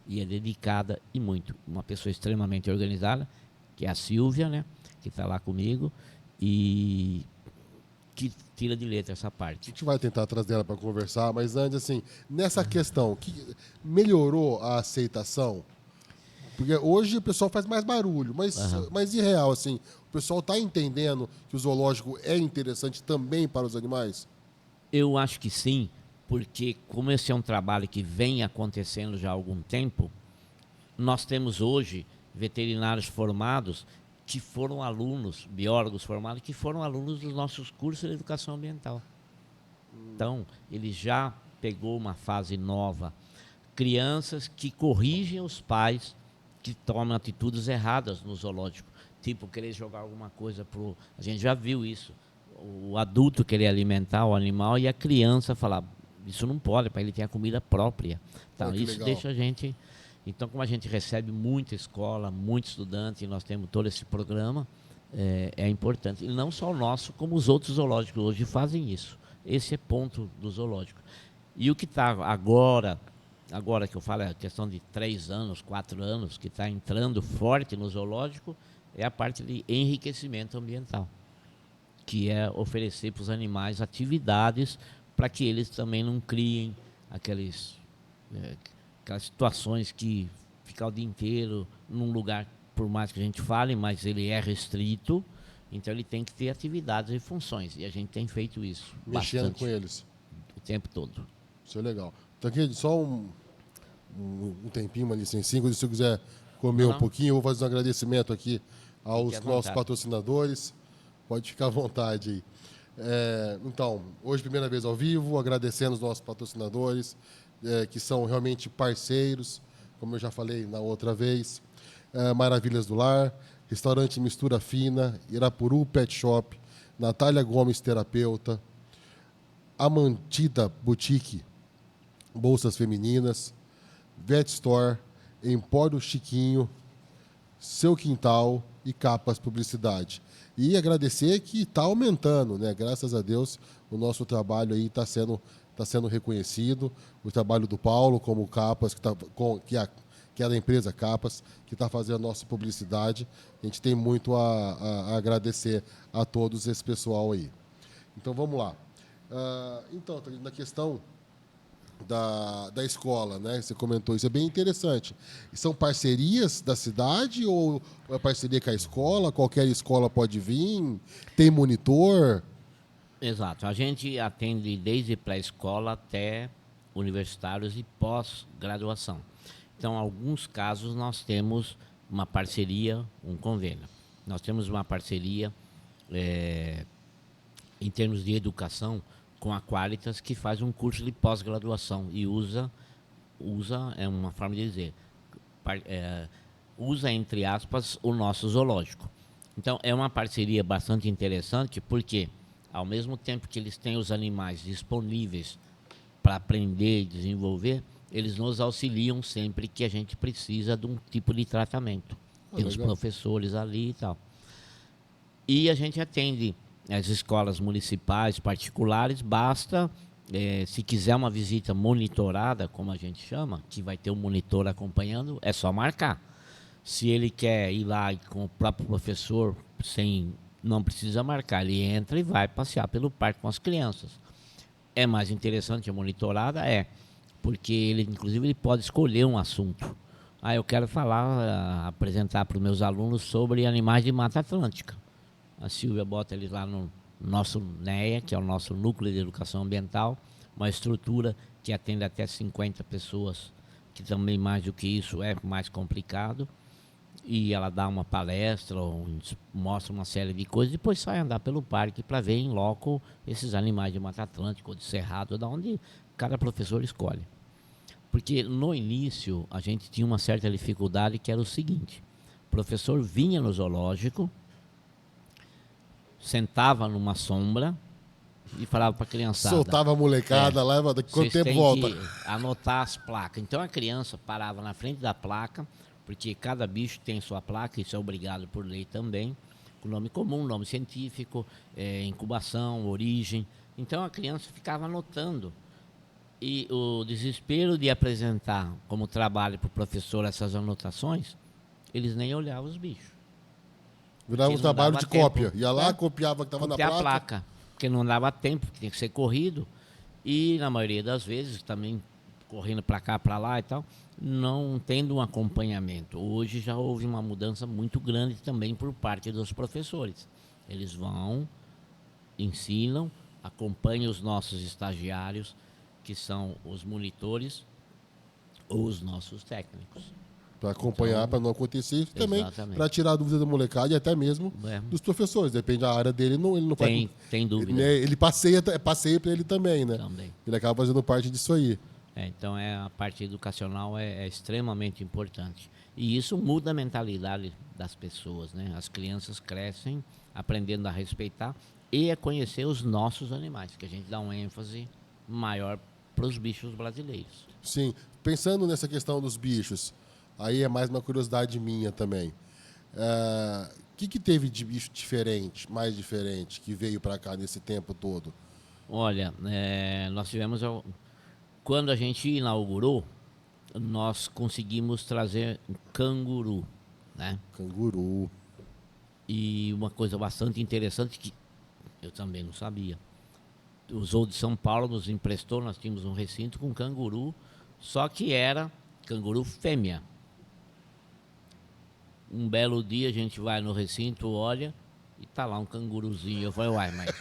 Speaker 2: E é dedicada e muito. Uma pessoa extremamente organizada, que é a Silvia, né? Que está lá comigo e que tira de letra essa
Speaker 1: A
Speaker 2: parte.
Speaker 1: gente vai tentar trazer ela para conversar, mas antes, assim, nessa questão, que melhorou a aceitação? Porque hoje o pessoal faz mais barulho, mas e real, assim, o pessoal está entendendo que o zoológico é interessante também para os animais?
Speaker 2: Eu acho que sim, porque como esse é um trabalho que vem acontecendo já há algum tempo, nós temos hoje veterinários formados que foram alunos, biólogos formados, que foram alunos dos nossos cursos de educação ambiental. Então, ele já pegou uma fase nova. Crianças que corrigem os pais que tomam atitudes erradas no zoológico. Tipo, querer jogar alguma coisa pro... A gente já viu isso. O adulto querer alimentar o animal e a criança falar, isso não pode, para ele ter a comida própria. Então, isso
Speaker 1: legal.
Speaker 2: deixa a gente... Então, como a gente recebe muita escola, muito estudante, e nós temos todo esse programa, é importante. E não só o nosso, como os outros zoológicos hoje fazem isso. Esse é ponto do zoológico. E o que está agora que eu falo, é a questão de 3 anos, 4 anos, que está entrando forte no zoológico, é a parte de enriquecimento ambiental, que é oferecer para os animais atividades para que eles também não criem aquelas situações que ficar o dia inteiro num lugar, por mais que a gente fale, mas ele é restrito, então ele tem que ter atividades e funções, e a gente tem feito isso
Speaker 1: Mexendo
Speaker 2: bastante,
Speaker 1: com eles.
Speaker 2: o tempo todo.
Speaker 1: Isso é legal. Então, aqui, só um tempinho, uma licencinha, se você quiser comer
Speaker 2: Não.
Speaker 1: um pouquinho, eu vou fazer um agradecimento aqui aos
Speaker 2: Fique à
Speaker 1: nossos
Speaker 2: vontade.
Speaker 1: patrocinadores. Pode ficar à vontade aí. Então, hoje, primeira vez ao vivo, agradecendo os nossos patrocinadores, que são realmente parceiros, como eu já falei na outra vez. Maravilhas do Lar, Restaurante Mistura Fina, Irapuru Pet Shop, Natália Gomes Terapeuta, Amantida Boutique, Bolsas Femininas, Vet Store, Empório Chiquinho, Seu Quintal e Capas Publicidade. E agradecer que está aumentando, né? Graças a Deus, o nosso trabalho aí está sendo reconhecido. O trabalho do Paulo, como Capas, que é da empresa Capas, que está fazendo a nossa publicidade. A gente tem muito a agradecer a todos esse pessoal aí. Então, vamos lá. Então, na questão da escola, né? Você comentou, isso é bem interessante. E são parcerias da cidade ou é parceria com a escola? Qualquer escola pode vir? Tem monitor?
Speaker 2: Exato. A gente atende desde pré-escola até universitários e pós-graduação. Então, em alguns casos, nós temos uma parceria, um convênio. Nós temos uma parceria em termos de educação com a Qualitas, que faz um curso de pós-graduação e usa, é uma forma de dizer, usa, entre aspas, o nosso zoológico. Então, é uma parceria bastante interessante, porque, ao mesmo tempo que eles têm os animais disponíveis para aprender e desenvolver, eles nos auxiliam sempre que a gente precisa de um tipo de tratamento. Tem os professores ali e tal. E a gente atende as escolas municipais, particulares, basta, se quiser uma visita monitorada, como a gente chama, que vai ter um monitor acompanhando, é só marcar. Se ele quer ir lá com o próprio professor, não precisa marcar, ele entra e vai passear pelo parque com as crianças. É mais interessante a monitorada? Porque ele, inclusive, ele pode escolher um assunto. Eu quero apresentar para os meus alunos sobre animais de Mata Atlântica. A Silvia bota eles lá no nosso NEA, que é o nosso Núcleo de Educação Ambiental, uma estrutura que atende até 50 pessoas, que também mais do que isso é mais complicado. E ela dá uma palestra, mostra uma série de coisas, e depois sai andar pelo parque para ver em loco esses animais de Mata Atlântica ou de Cerrado, da onde cada professor escolhe. Porque no início a gente tinha uma certa dificuldade que era o seguinte: o professor vinha no zoológico, sentava numa sombra e falava para a criançada.
Speaker 1: Soltava a molecada lá, daqui quanto
Speaker 2: Vocês
Speaker 1: tempo
Speaker 2: têm
Speaker 1: volta?
Speaker 2: que anotar as placas. Então a criança parava na frente da placa, porque cada bicho tem sua placa, isso é obrigado por lei também, com nome comum, nome científico, incubação, origem. Então a criança ficava anotando. E o desespero de apresentar como trabalho para o professor essas anotações, eles nem olhavam os bichos.
Speaker 1: Virava um
Speaker 2: Porque não
Speaker 1: trabalho
Speaker 2: dava
Speaker 1: de cópia.
Speaker 2: tempo.
Speaker 1: Ia lá,
Speaker 2: É.
Speaker 1: copiava o que estava na
Speaker 2: Copiar a
Speaker 1: placa.
Speaker 2: placa, porque não dava tempo, tinha que ser corrido. E na maioria das vezes também correndo para cá, para lá e tal, não tendo um acompanhamento. Hoje já houve uma mudança muito grande também por parte dos professores. Eles vão, ensinam, acompanham os nossos estagiários, que são os monitores ou os nossos técnicos.
Speaker 1: Para acompanhar,
Speaker 2: Então,
Speaker 1: para não acontecer isso também,
Speaker 2: exatamente.
Speaker 1: para tirar a dúvida da molecada e até mesmo
Speaker 2: É.
Speaker 1: dos professores. Depende da área dele, ele não
Speaker 2: Tem
Speaker 1: faz.
Speaker 2: dúvida.
Speaker 1: Né, ele passeia para ele também, né?
Speaker 2: Também.
Speaker 1: Ele acaba fazendo parte disso aí.
Speaker 2: Então a parte educacional é extremamente importante. E isso muda a mentalidade das pessoas, né? As crianças crescem aprendendo a respeitar e a conhecer os nossos animais, que a gente dá um ênfase maior para os bichos brasileiros.
Speaker 1: Sim. Pensando nessa questão dos bichos, aí é mais uma curiosidade minha também. O que teve de bicho diferente, mais diferente, que veio para cá nesse tempo todo?
Speaker 2: Olha, nós tivemos... Quando a gente inaugurou, nós conseguimos trazer um canguru, né?
Speaker 1: Canguru.
Speaker 2: E uma coisa bastante interessante que eu também não sabia. O Zoo de São Paulo nos emprestou, nós tínhamos um recinto com canguru, só que era canguru fêmea. Um belo dia a gente vai no recinto, olha, e tá lá um canguruzinho. Eu falei, uai, mas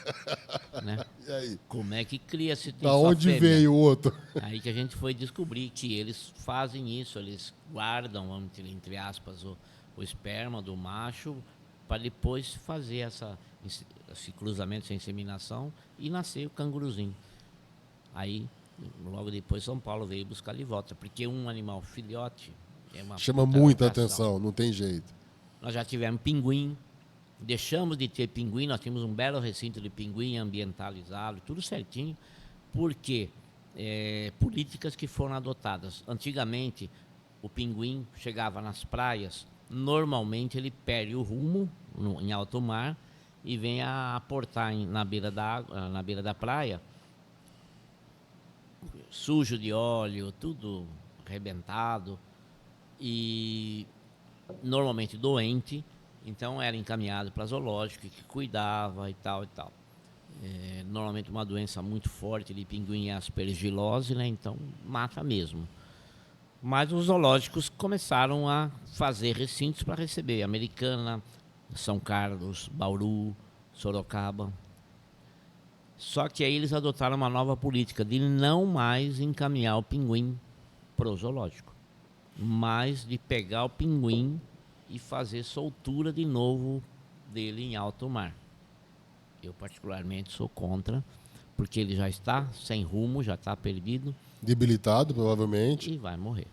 Speaker 2: né?
Speaker 1: E aí?
Speaker 2: Como é que cria se tem
Speaker 1: Da
Speaker 2: só
Speaker 1: onde
Speaker 2: fêmea?
Speaker 1: veio o outro?
Speaker 2: Aí que a gente foi descobrir que eles fazem isso, eles guardam, entre aspas, o esperma do macho para depois fazer esse cruzamento, essa inseminação e nascer o canguruzinho. Aí, logo depois, São Paulo veio buscar de volta, porque um animal filhote é uma
Speaker 1: Chama
Speaker 2: puta
Speaker 1: muita
Speaker 2: atração.
Speaker 1: atenção, não tem jeito.
Speaker 2: Nós já tivemos pinguim, deixamos de ter pinguim, nós tínhamos um belo recinto de pinguim ambientalizado, tudo certinho, porque políticas que foram adotadas. Antigamente, o pinguim chegava nas praias, normalmente ele perde o rumo em alto mar e vem a aportar na beira da praia, sujo de óleo, tudo arrebentado e normalmente doente, então era encaminhado para zoológico que cuidava e tal e tal. Normalmente uma doença muito forte de pinguim é a aspergilose, né? Então mata mesmo. Mas os zoológicos começaram a fazer recintos para receber Americana, São Carlos, Bauru, Sorocaba. Só que aí eles adotaram uma nova política de não mais encaminhar o pinguim para o zoológico, mas de pegar o pinguim e fazer soltura de novo dele em alto mar. Eu particularmente sou contra, porque ele já está sem rumo, já está perdido.
Speaker 1: Debilitado, provavelmente.
Speaker 2: E vai morrer.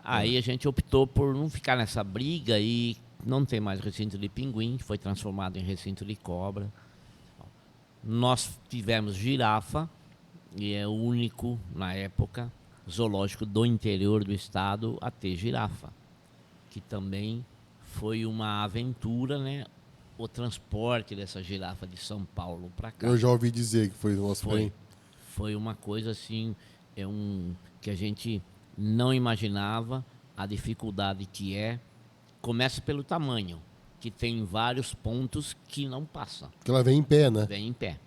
Speaker 2: Aí a gente optou por não ficar nessa briga e não tem mais recinto de pinguim, foi transformado em recinto de cobra. Nós tivemos girafa, e é o único, na época, zoológico do interior do estado a ter girafa, que também foi uma aventura, né? O transporte dessa girafa de São Paulo para cá.
Speaker 1: Eu já ouvi dizer que foi nosso bem.
Speaker 2: Foi uma coisa assim, que a gente não imaginava a dificuldade que é. Começa pelo tamanho, que tem vários pontos que não passa.
Speaker 1: Porque ela vem em pé, né?
Speaker 2: Vem em pé.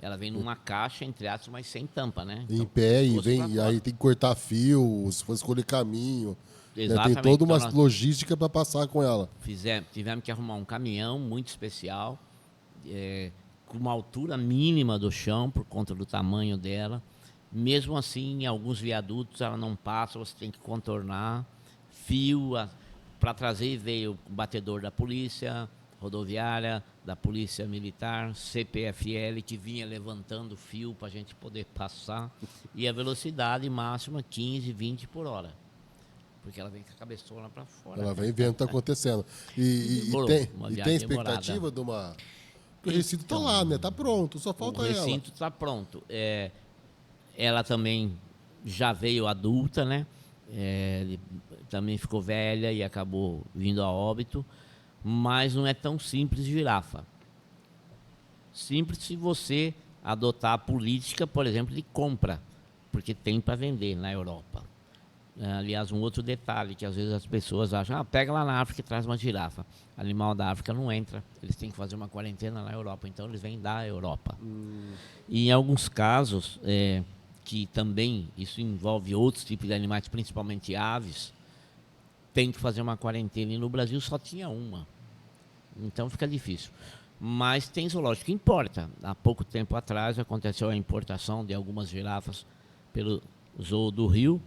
Speaker 2: Ela vem numa caixa, entre aspas, mas sem tampa, né?
Speaker 1: Em
Speaker 2: Então,
Speaker 1: pé e
Speaker 2: pescoço pra
Speaker 1: vem, e
Speaker 2: fora.
Speaker 1: aí tem que cortar fio, se for escolher caminho. Né? Tem
Speaker 2: Exatamente.
Speaker 1: toda uma
Speaker 2: Então, nós
Speaker 1: logística para passar com ela.
Speaker 2: tivemos que arrumar um caminhão muito especial, com uma altura mínima do chão, por conta do tamanho dela. Mesmo assim, em alguns viadutos ela não passa, você tem que contornar. Fio, para trazer veio o batedor da polícia rodoviária, da Polícia Militar, CPFL, que vinha levantando fio para a gente poder passar, e a velocidade máxima 15, 20 por hora, porque ela vem com a cabeçona para fora.
Speaker 1: Ela vem vendo o que está acontecendo.
Speaker 2: Demorou, uma
Speaker 1: E
Speaker 2: viagem
Speaker 1: tem expectativa
Speaker 2: demorada.
Speaker 1: de uma... Porque o recinto está lá, né? Está pronto, só falta
Speaker 2: O
Speaker 1: ela.
Speaker 2: recinto está pronto. Ela também já veio adulta, né? Também ficou velha e acabou vindo a óbito, mas não é tão simples girafa. Simples se você adotar a política, por exemplo, de compra, porque tem para vender na Europa. Aliás, um outro detalhe que às vezes as pessoas acham, pega lá na África e traz uma girafa. Animal da África não entra, eles têm que fazer uma quarentena na Europa, então eles vêm da Europa. E em alguns casos, que também isso envolve outros tipos de animais, principalmente aves, tem que fazer uma quarentena, e no Brasil só tinha uma. Então fica difícil. Mas tem zoológico que importa. Há pouco tempo atrás aconteceu a importação de algumas girafas pelo Zoo do Rio,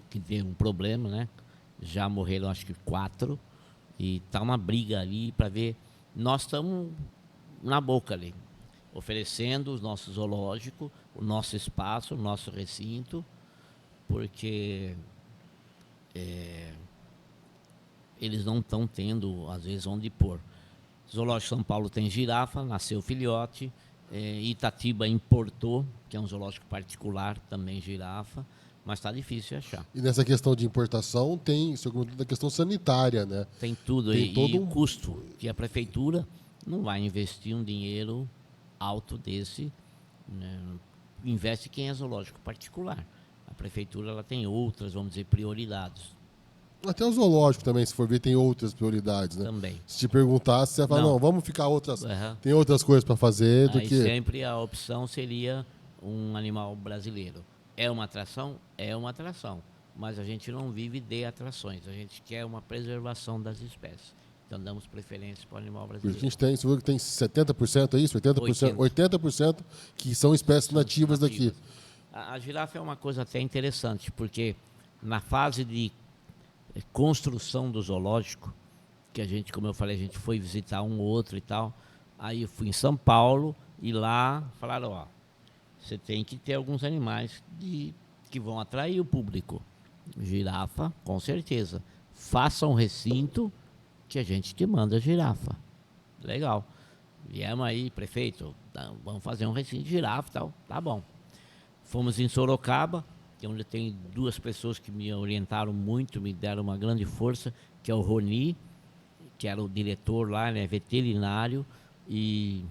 Speaker 2: que teve um problema, né? Já morreram acho que 4, e tá uma briga ali para ver. Nós estamos na boca ali, oferecendo o nosso zoológico, o nosso espaço, o nosso recinto, porque eles não estão tendo, às vezes, onde pôr. Zoológico São Paulo tem girafa, nasceu filhote. Itatiba importou, que é um zoológico particular, também girafa, mas está difícil de achar.
Speaker 1: E nessa questão de importação tem, sobretudo, a questão sanitária, né?
Speaker 2: Tem tudo.
Speaker 1: Tem todo
Speaker 2: o custo, que a prefeitura não vai investir um dinheiro alto desse, né? Investe quem é zoológico particular. A prefeitura ela tem outras, vamos dizer, prioridades.
Speaker 1: Até o zoológico também, se for ver, tem outras prioridades, né?
Speaker 2: Também.
Speaker 1: Se te perguntasse, você ia falar, não, vamos ficar outras... Tem outras coisas para fazer do
Speaker 2: Aí
Speaker 1: que...
Speaker 2: sempre a opção seria um animal brasileiro. É uma atração? É uma atração. Mas a gente não vive de atrações. A gente quer uma preservação das espécies. Então damos preferência para o animal brasileiro.
Speaker 1: A gente tem, você viu que tem 70%, é isso? 80%, 80% que são espécies nativas daqui.
Speaker 2: A girafa é uma coisa até interessante, porque na fase de construção do zoológico, que a gente, como eu falei, a gente foi visitar um ou outro e tal, aí eu fui em São Paulo e lá falaram, ó, você tem que ter alguns animais que vão atrair o público. Girafa, com certeza. Faça um recinto que a gente te manda girafa. Legal. Viemos aí, prefeito, vamos fazer um recinto de girafa e tal. Tá bom. Fomos em Sorocaba, que é onde tem 2 pessoas que me orientaram muito, me deram uma grande força, que é o Roni, que era o diretor lá, né, veterinário, e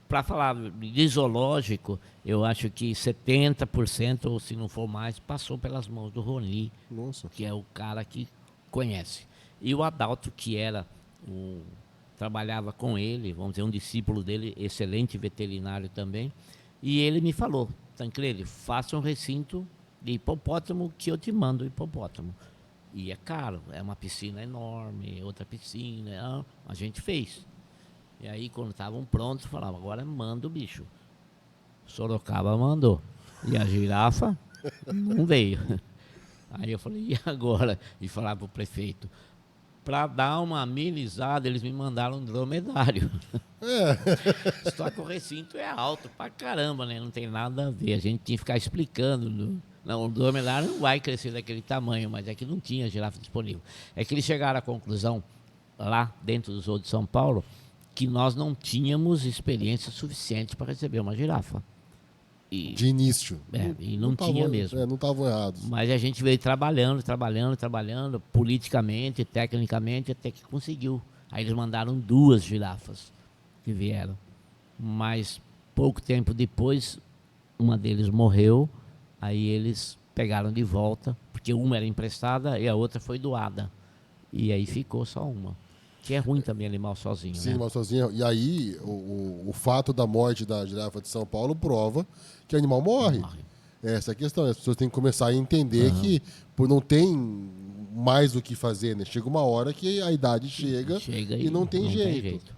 Speaker 2: para falar de zoológico, eu acho que 70%, ou se não for mais, passou pelas mãos do Roni, que é o cara que conhece. E o Adalto, que era trabalhava com ele, vamos dizer, um discípulo dele, excelente veterinário também, e ele me falou, Tancredi, faça um recinto de hipopótamo que eu te mando hipopótamo. E é caro, é uma piscina enorme, outra piscina, a gente fez. E aí, quando estavam prontos, falava, agora manda o bicho. Sorocaba mandou. E a girafa não veio. Aí eu falei, e agora? E falava para o prefeito, para dar uma amenizada, eles me mandaram um dromedário. Só que o recinto é alto pra caramba, né? Não tem nada a ver. A gente tinha que ficar explicando. Não, o dromedário não vai crescer daquele tamanho, mas é que não tinha girafa disponível. É que eles chegaram à conclusão, lá dentro do Zoo de São Paulo, que nós não tínhamos experiência suficiente para receber uma girafa.
Speaker 1: De início.
Speaker 2: E não tinha mesmo.
Speaker 1: Não estavam errados.
Speaker 2: Mas a gente veio trabalhando, politicamente, tecnicamente, até que conseguiu. Aí eles mandaram 2 girafas que vieram. Mas pouco tempo depois, uma deles morreu, aí eles pegaram de volta, porque uma era emprestada e a outra foi doada. E aí ficou só uma. Que é ruim também animal sozinho,
Speaker 1: Sim,
Speaker 2: né?
Speaker 1: animal sozinho. E aí, o fato da morte da girafa de São Paulo prova que o animal morre. Essa é a questão. As pessoas têm que começar a entender que não tem mais o que fazer, né? Chega uma hora que a idade chega e não tem jeito.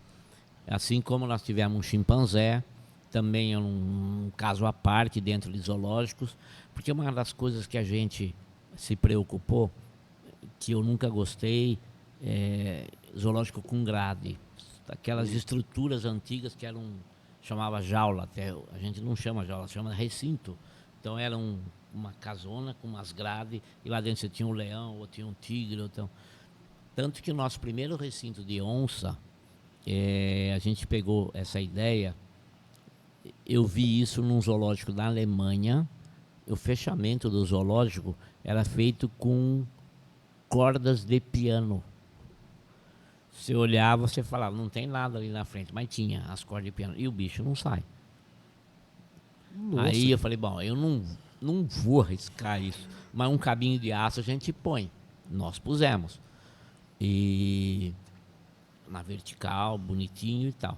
Speaker 2: Assim como nós tivemos um chimpanzé, também é um caso à parte dentro de zoológicos, porque uma das coisas que a gente se preocupou, que eu nunca gostei, zoológico com grade. Aquelas estruturas antigas que eram, chamava jaula, até a gente não chama jaula, chama recinto. Então era uma casona com umas grades, e lá dentro você tinha um leão, ou tinha um tigre. Então. Tanto que o nosso primeiro recinto de onça, a gente pegou essa ideia, eu vi isso num zoológico da Alemanha. O fechamento do zoológico era feito com cordas de piano. Você olhava, você falava, não tem nada ali na frente, mas tinha as cordas de piano. E o bicho não sai.
Speaker 1: Nossa.
Speaker 2: Aí eu falei, bom, eu não vou arriscar isso, mas um cabinho de aço a gente põe. Nós pusemos. E na vertical, bonitinho e tal.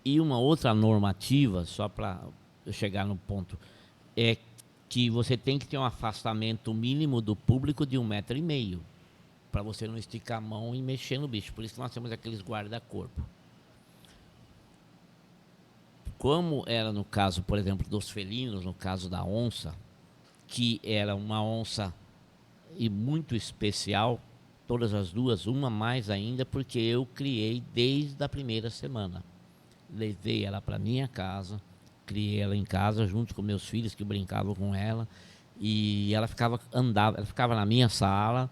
Speaker 2: E uma outra normativa, só para eu chegar no ponto, é que você tem que ter um afastamento mínimo do público de 1,5 m, para você não esticar a mão e mexer no bicho. Por isso que nós temos aqueles guarda-corpo. Como era no caso, por exemplo, dos felinos, no caso da onça, que era uma onça e muito especial, todas as duas, uma mais ainda, porque eu criei desde a primeira semana. Levei ela para minha casa, criei ela em casa junto com meus filhos que brincavam com ela, e ela ela ficava na minha sala,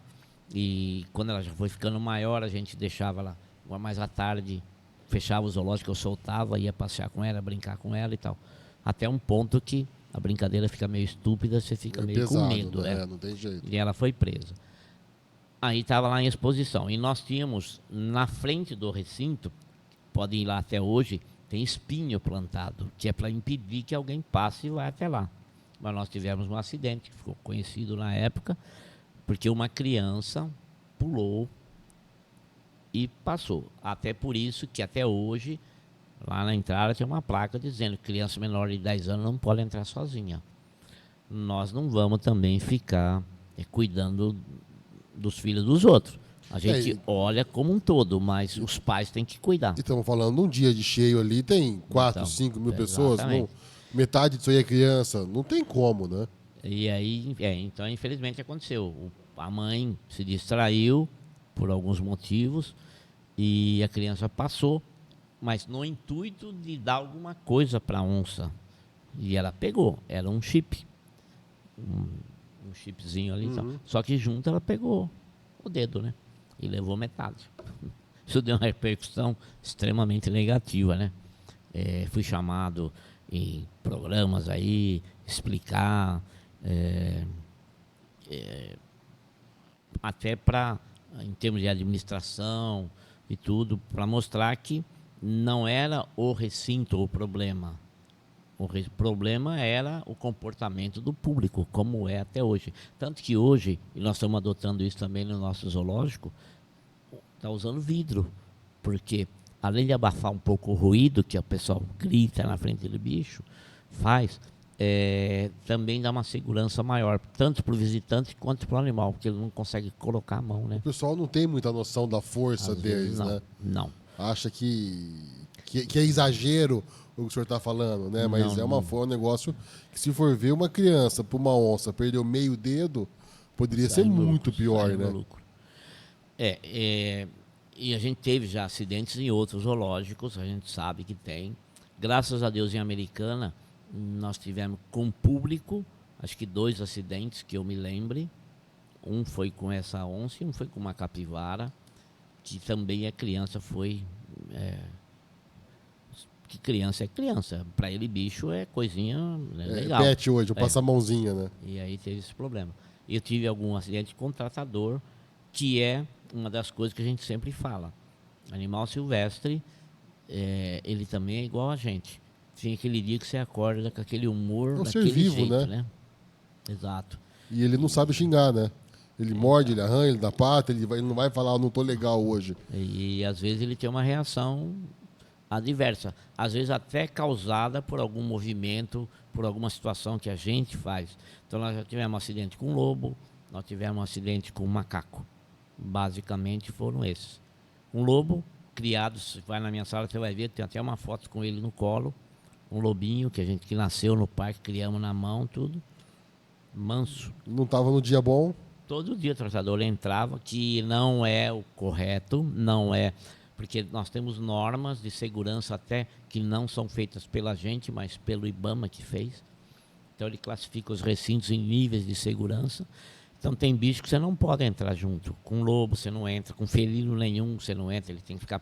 Speaker 2: e quando ela já foi ficando maior, a gente deixava ela mais à tarde, fechava o zoológico, eu soltava, ia passear com ela, brincar com ela e tal. Até um ponto que a brincadeira fica meio estúpida, você fica meio pesado, com medo, né?
Speaker 1: Não tem jeito.
Speaker 2: E ela foi presa. Aí estava lá em exposição. E nós tínhamos, na frente do recinto, podem ir lá até hoje, tem espinho plantado, que é para impedir que alguém passe e vá até lá. Mas nós tivemos um acidente, que ficou conhecido na época, porque uma criança pulou e passou. Até por isso que até hoje, lá na entrada tem uma placa dizendo que criança menor de 10 anos não pode entrar sozinha. Nós não vamos também ficar cuidando dos filhos dos outros. A gente olha como um todo, mas os pais têm que cuidar.
Speaker 1: E estamos falando, um dia de cheio ali, tem 4, 5 mil pessoas, metade disso aí é criança, não tem como, né?
Speaker 2: E aí, então infelizmente aconteceu. A mãe se distraiu por alguns motivos e a criança passou, mas no intuito de dar alguma coisa para a onça. E ela pegou, era um chip. Um chipzinho ali, só que junto ela pegou o dedo, né? E levou metade. Isso deu uma repercussão extremamente negativa, né? Fui chamado em programas aí, explicar, até em termos de administração e tudo, para mostrar que não era o recinto o problema. O problema era o comportamento do público, como é até hoje. Tanto que hoje, e nós estamos adotando isso também no nosso zoológico, está usando vidro. Porque, além de abafar um pouco o ruído que o pessoal grita na frente do bicho, também dá uma segurança maior, tanto para o visitante quanto para o animal, porque ele não consegue colocar a mão, né?
Speaker 1: O pessoal não tem muita noção da força deles, né?
Speaker 2: Não.
Speaker 1: Acha que é exagero o que o senhor está falando, né? Mas foi um negócio que, se for ver uma criança para uma onça perder o meio dedo, poderia ser muito pior, né?
Speaker 2: E a gente teve já acidentes em outros zoológicos, a gente sabe que tem. Graças a Deus, em Americana, nós tivemos com público, acho que 2 acidentes que eu me lembre. Um foi com essa onça e um foi com uma capivara, que também a criança foi... que criança é criança. Para ele, bicho é coisinha legal.
Speaker 1: Pet hoje, eu passo a mãozinha, né?
Speaker 2: E aí teve esse problema. Eu tive algum acidente com tratador, que é uma das coisas que a gente sempre fala. Animal silvestre, ele também é igual a gente. Tem aquele dia que você acorda com aquele humor daquele
Speaker 1: vivo,
Speaker 2: jeito, né? Exato.
Speaker 1: E ele não sabe xingar, né? Ele morde, ele arranha, ele dá pata, ele não vai falar, não tô legal hoje.
Speaker 2: E às vezes ele tem uma reação adversa, às vezes até causada por algum movimento, por alguma situação que a gente faz. Então nós já tivemos um acidente com lobo, nós tivemos um acidente com macaco. Basicamente foram esses. Um lobo criado, se vai na minha sala você vai ver, tem até uma foto com ele no colo, um lobinho que nasceu no parque, criamos na mão, tudo manso.
Speaker 1: Não estava no dia bom?
Speaker 2: Todo dia o tratador entrava, que não é o correto, não é, porque nós temos normas de segurança até que não são feitas pela gente, mas pelo IBAMA que fez. Então ele classifica os recintos em níveis de segurança. Então tem bicho que você não pode entrar junto. Com lobo você não entra, com felino nenhum você não entra, ele tem que ficar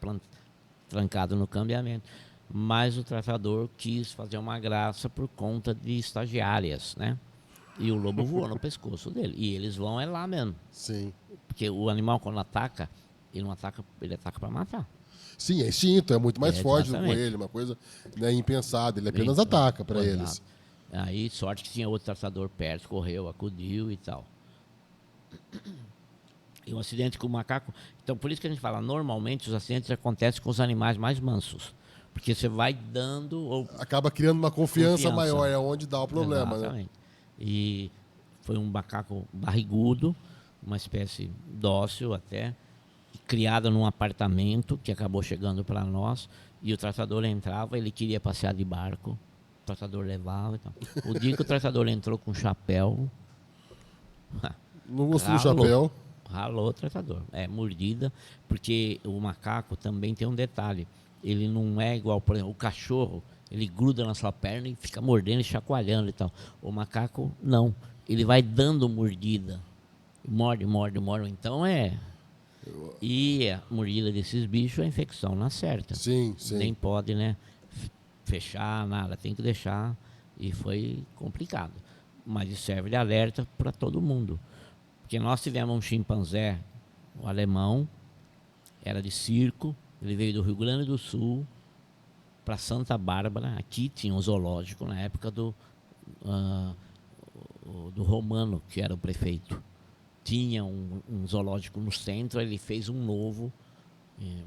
Speaker 2: trancado no cambiamento. Mas o tratador quis fazer uma graça por conta de estagiárias, né? E o lobo voou no pescoço dele. E eles vão lá mesmo.
Speaker 1: Sim.
Speaker 2: Porque o animal, quando ataca, ele não ataca, ele ataca para matar.
Speaker 1: Sim, é instinto, é muito mais forte do que
Speaker 2: exatamente.
Speaker 1: ele, uma coisa, né, impensada. Ele apenas ataca para
Speaker 2: Exato.
Speaker 1: eles.
Speaker 2: Aí, sorte que tinha outro tratador perto, correu, acudiu e tal. E um acidente com o macaco... Então, por isso que a gente fala, normalmente os acidentes acontecem com os animais mais mansos. Porque você vai dando...
Speaker 1: Acaba criando uma confiança maior, é onde dá o problema,
Speaker 2: Exatamente.
Speaker 1: né?
Speaker 2: E foi um macaco barrigudo, uma espécie dócil até, criado num apartamento que acabou chegando para nós. E o tratador entrava, ele queria passear de barco, o tratador levava. Então. O dia que o tratador entrou com chapéu,
Speaker 1: Não gostou do chapéu.
Speaker 2: ralou o tratador. É mordida, porque o macaco também tem um detalhe. Ele não é igual, por exemplo, o cachorro, ele gruda na sua perna e fica mordendo e chacoalhando e tal. O macaco, não. Ele vai dando mordida. Morde, morde, morde. Então E a mordida desses bichos é infecção na certa.
Speaker 1: Sim, sim.
Speaker 2: Nem pode, né? Fechar, nada. Tem que deixar. E foi complicado. Mas isso serve de alerta para todo mundo. Porque nós tivemos um chimpanzé, um alemão, era de circo. Ele veio do Rio Grande do Sul para Santa Bárbara. Aqui tinha um zoológico na época do Romano, que era o prefeito. Tinha um zoológico no centro, ele fez um novo,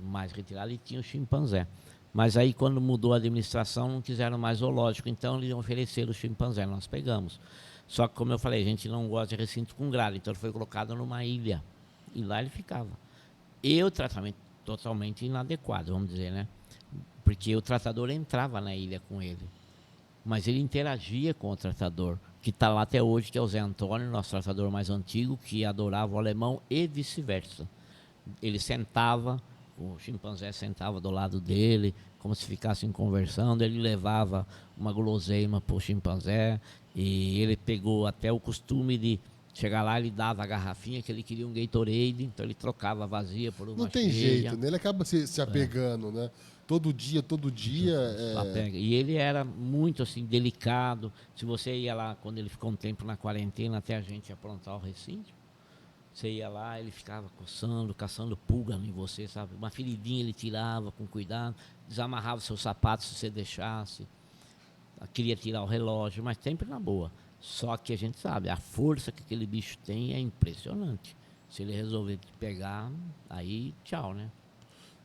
Speaker 2: mais retirado, e tinha o chimpanzé. Mas aí, quando mudou a administração, não quiseram mais zoológico, então eles ofereceram o chimpanzé, nós pegamos. Só que, como eu falei, a gente não gosta de recinto com grade, então ele foi colocado numa ilha, e lá ele ficava. E o tratamento totalmente inadequado, vamos dizer, né? Porque o tratador entrava na ilha com ele, mas ele interagia com o tratador, que está lá até hoje, que é o Zé Antônio, nosso tratador mais antigo, que adorava o alemão e vice-versa. Ele sentava, o chimpanzé sentava do lado dele, como se ficassem conversando, ele levava uma guloseima para o chimpanzé, e ele pegou até o costume de chegar lá, ele dava a garrafinha que ele queria um Gatorade, então ele trocava a vazia por uma cheia.
Speaker 1: Não tem jeito, né? Ele acaba se apegando, né? Todo dia.
Speaker 2: Apega. E ele era muito assim, delicado. Se você ia lá, quando ele ficou um tempo na quarentena, até a gente aprontar o recinto, você ia lá, ele ficava coçando, caçando pulga em você, sabe? Uma feridinha ele tirava com cuidado, desamarrava seus sapatos se você deixasse. Queria tirar o relógio, mas sempre na boa. Só que a gente sabe, a força que aquele bicho tem é impressionante. Se ele resolver te pegar, aí tchau, né?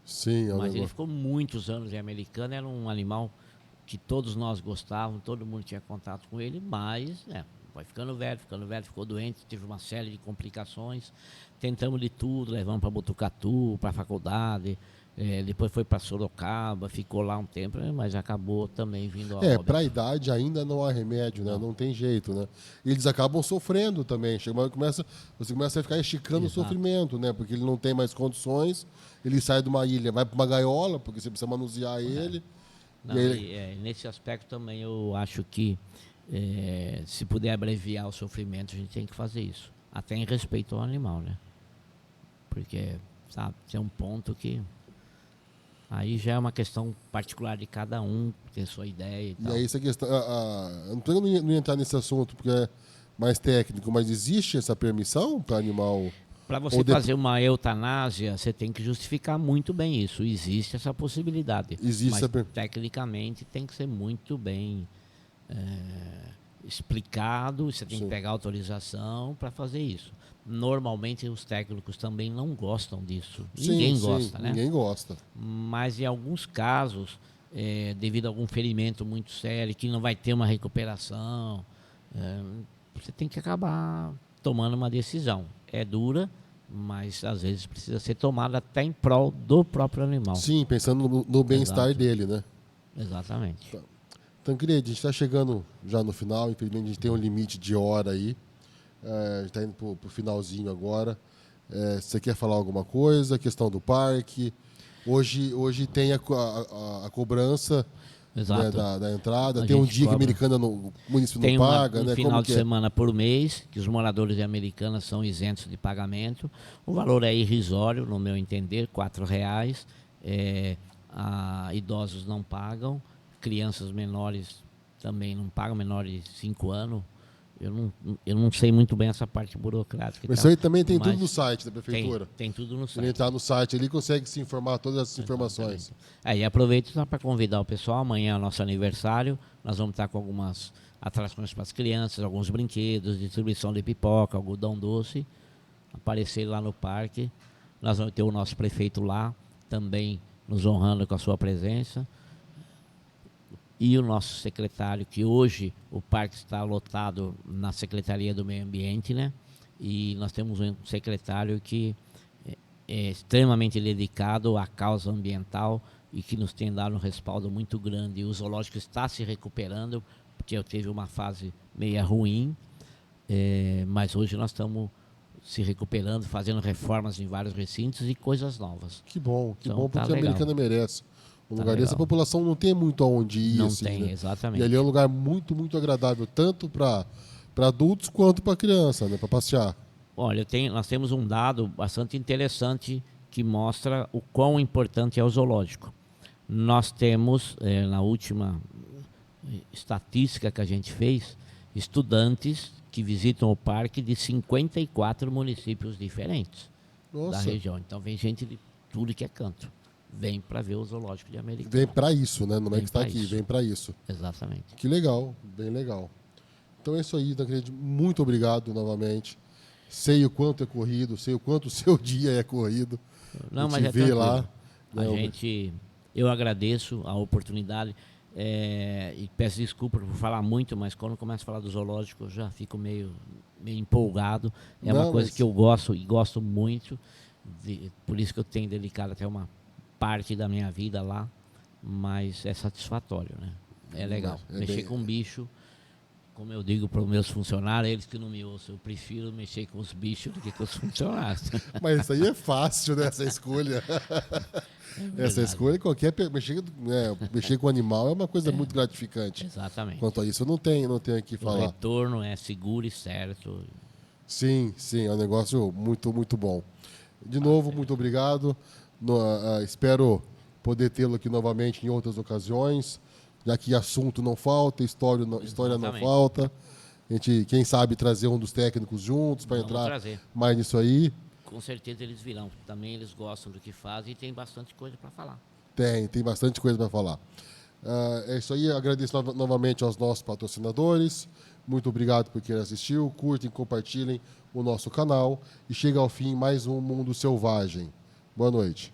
Speaker 1: Sim,
Speaker 2: mas ele ficou muitos anos em Americana, era um animal que todos nós gostávamos, todo mundo tinha contato com ele, mas foi ficando velho, ficou doente, teve uma série de complicações. Tentamos de tudo, levamos para Botucatu, para a faculdade, depois foi para Sorocaba, ficou lá um tempo, mas acabou também vindo a óbito.
Speaker 1: Para a idade ainda não há remédio, né? Não tem jeito, né? E eles acabam sofrendo também. Você começa a ficar esticando o sofrimento, né? Porque ele não tem mais condições, ele sai de uma ilha, vai para uma gaiola, porque você precisa manusear ele.
Speaker 2: Não, nesse aspecto também eu acho que se puder abreviar o sofrimento, a gente tem que fazer isso. Até em respeito ao animal, né? Porque, sabe, tem um ponto que... Aí já é uma questão particular de cada um, ter sua ideia e tal.
Speaker 1: E aí essa questão... eu não ia entrar nesse assunto porque é mais técnico, mas existe essa permissão para animal...
Speaker 2: Para você fazer uma eutanásia, você tem que justificar muito bem isso. Existe essa possibilidade.
Speaker 1: Existe
Speaker 2: mas tecnicamente tem que ser muito bem explicado. Você tem que pegar autorização para fazer isso. Normalmente os técnicos também não gostam disso. Ninguém gosta, né?
Speaker 1: Ninguém gosta.
Speaker 2: Mas em alguns casos, devido a algum ferimento muito sério, que não vai ter uma recuperação, você tem que acabar tomando uma decisão. É dura, mas às vezes precisa ser tomada até em prol do próprio animal.
Speaker 1: Sim, pensando no bem-estar dele, né?
Speaker 2: Exatamente.
Speaker 1: Então, querido, a gente está chegando já no final, infelizmente a gente tem um limite de hora aí. está indo para o finalzinho agora. Você quer falar alguma coisa? A questão do parque. Hoje tem a cobrança, né,
Speaker 2: Exato.
Speaker 1: da entrada.
Speaker 2: A
Speaker 1: Tem um
Speaker 2: gente
Speaker 1: dia que a
Speaker 2: cobra.
Speaker 1: Americana o município
Speaker 2: Tem
Speaker 1: não paga,
Speaker 2: um
Speaker 1: né?
Speaker 2: final
Speaker 1: Como
Speaker 2: de
Speaker 1: que é?
Speaker 2: semana por mês, que os moradores de Americana são isentos de pagamento. O valor é irrisório, no meu entender, R$ 4. Idosos não pagam, crianças menores também não pagam, menores de 5 anos. Eu não sei muito bem essa parte burocrática.
Speaker 1: Mas
Speaker 2: Tá?
Speaker 1: isso aí também tem tudo
Speaker 2: Mas
Speaker 1: no site da prefeitura.
Speaker 2: tem tudo no
Speaker 1: Ele
Speaker 2: site.
Speaker 1: entrar no site ali consegue se informar todas essas informações.
Speaker 2: Aí aproveito só para convidar o pessoal. Amanhã é o nosso aniversário. Nós vamos estar com algumas atrações para as crianças, alguns brinquedos, distribuição de pipoca, algodão doce. Aparecer lá no parque. Nós vamos ter o nosso prefeito lá, também nos honrando com a sua presença. E o nosso secretário, que hoje o parque está lotado na Secretaria do Meio Ambiente, né? E nós temos um secretário que é extremamente dedicado à causa ambiental e que nos tem dado um respaldo muito grande. O zoológico está se recuperando, porque eu teve uma fase meia ruim, mas hoje nós estamos se recuperando, fazendo reformas em vários recintos e coisas novas.
Speaker 1: Que bom,
Speaker 2: Então,
Speaker 1: porque
Speaker 2: tá
Speaker 1: a
Speaker 2: legal.
Speaker 1: Americana merece. Um
Speaker 2: Tá
Speaker 1: lugar desse, a
Speaker 2: legal.
Speaker 1: população não tem muito aonde ir.
Speaker 2: Não
Speaker 1: assim,
Speaker 2: tem,
Speaker 1: né?
Speaker 2: exatamente.
Speaker 1: E ali é um lugar muito, muito agradável, tanto para adultos quanto para criança, né? Para passear.
Speaker 2: Olha, nós temos um dado bastante interessante que mostra o quão importante é o zoológico. Nós temos, na última estatística que a gente fez, estudantes que visitam o parque de 54 municípios diferentes da
Speaker 1: Nossa,
Speaker 2: região. Então vem gente de tudo que é canto. Vem para ver o zoológico de Americana.
Speaker 1: vem para isso, né? Não é
Speaker 2: Vem
Speaker 1: que está
Speaker 2: pra
Speaker 1: aqui,
Speaker 2: isso.
Speaker 1: vem para isso.
Speaker 2: Exatamente.
Speaker 1: Que legal, bem legal. Então é isso aí, Tancredi. Muito obrigado novamente. Sei o quanto é corrido, sei o quanto o seu dia é corrido.
Speaker 2: Não,
Speaker 1: A
Speaker 2: mas
Speaker 1: gente
Speaker 2: é
Speaker 1: vê
Speaker 2: tranquilo.
Speaker 1: lá.
Speaker 2: Eu agradeço a oportunidade e peço desculpa por falar muito, mas quando começo a falar do zoológico eu já fico meio empolgado. É uma
Speaker 1: Não,
Speaker 2: coisa
Speaker 1: mas-
Speaker 2: que eu gosto e gosto muito, por isso que eu tenho dedicado até uma parte da minha vida lá, mas é satisfatório, né? É legal.
Speaker 1: É
Speaker 2: Mexer
Speaker 1: bem-
Speaker 2: com bicho, como eu digo para os meus funcionários, eles que não me ouçam, eu prefiro mexer com os bichos do que com os funcionários.
Speaker 1: Mas isso aí é fácil, né? Essa escolha. Essa escolha, mexer com animal é uma coisa muito gratificante.
Speaker 2: Exatamente.
Speaker 1: Quanto a isso, eu não tenho o que
Speaker 2: O
Speaker 1: falar.
Speaker 2: retorno é seguro e certo.
Speaker 1: Sim, é um negócio muito, muito bom. De novo, muito obrigado. Espero poder tê-lo aqui novamente em outras ocasiões, já que assunto não falta, história não
Speaker 2: Exatamente.
Speaker 1: falta. A gente, quem sabe, trazer um dos técnicos juntos para
Speaker 2: Vamos
Speaker 1: entrar
Speaker 2: trazer.
Speaker 1: mais nisso aí.
Speaker 2: Com certeza eles virão. Também eles gostam do que fazem e tem bastante coisa para falar.
Speaker 1: Tem bastante coisa para falar. É isso aí, agradeço novamente aos nossos patrocinadores. Muito obrigado por quem assistiu. Curtem, compartilhem o nosso canal. E chega ao fim mais um Mundo Selvagem. Boa noite.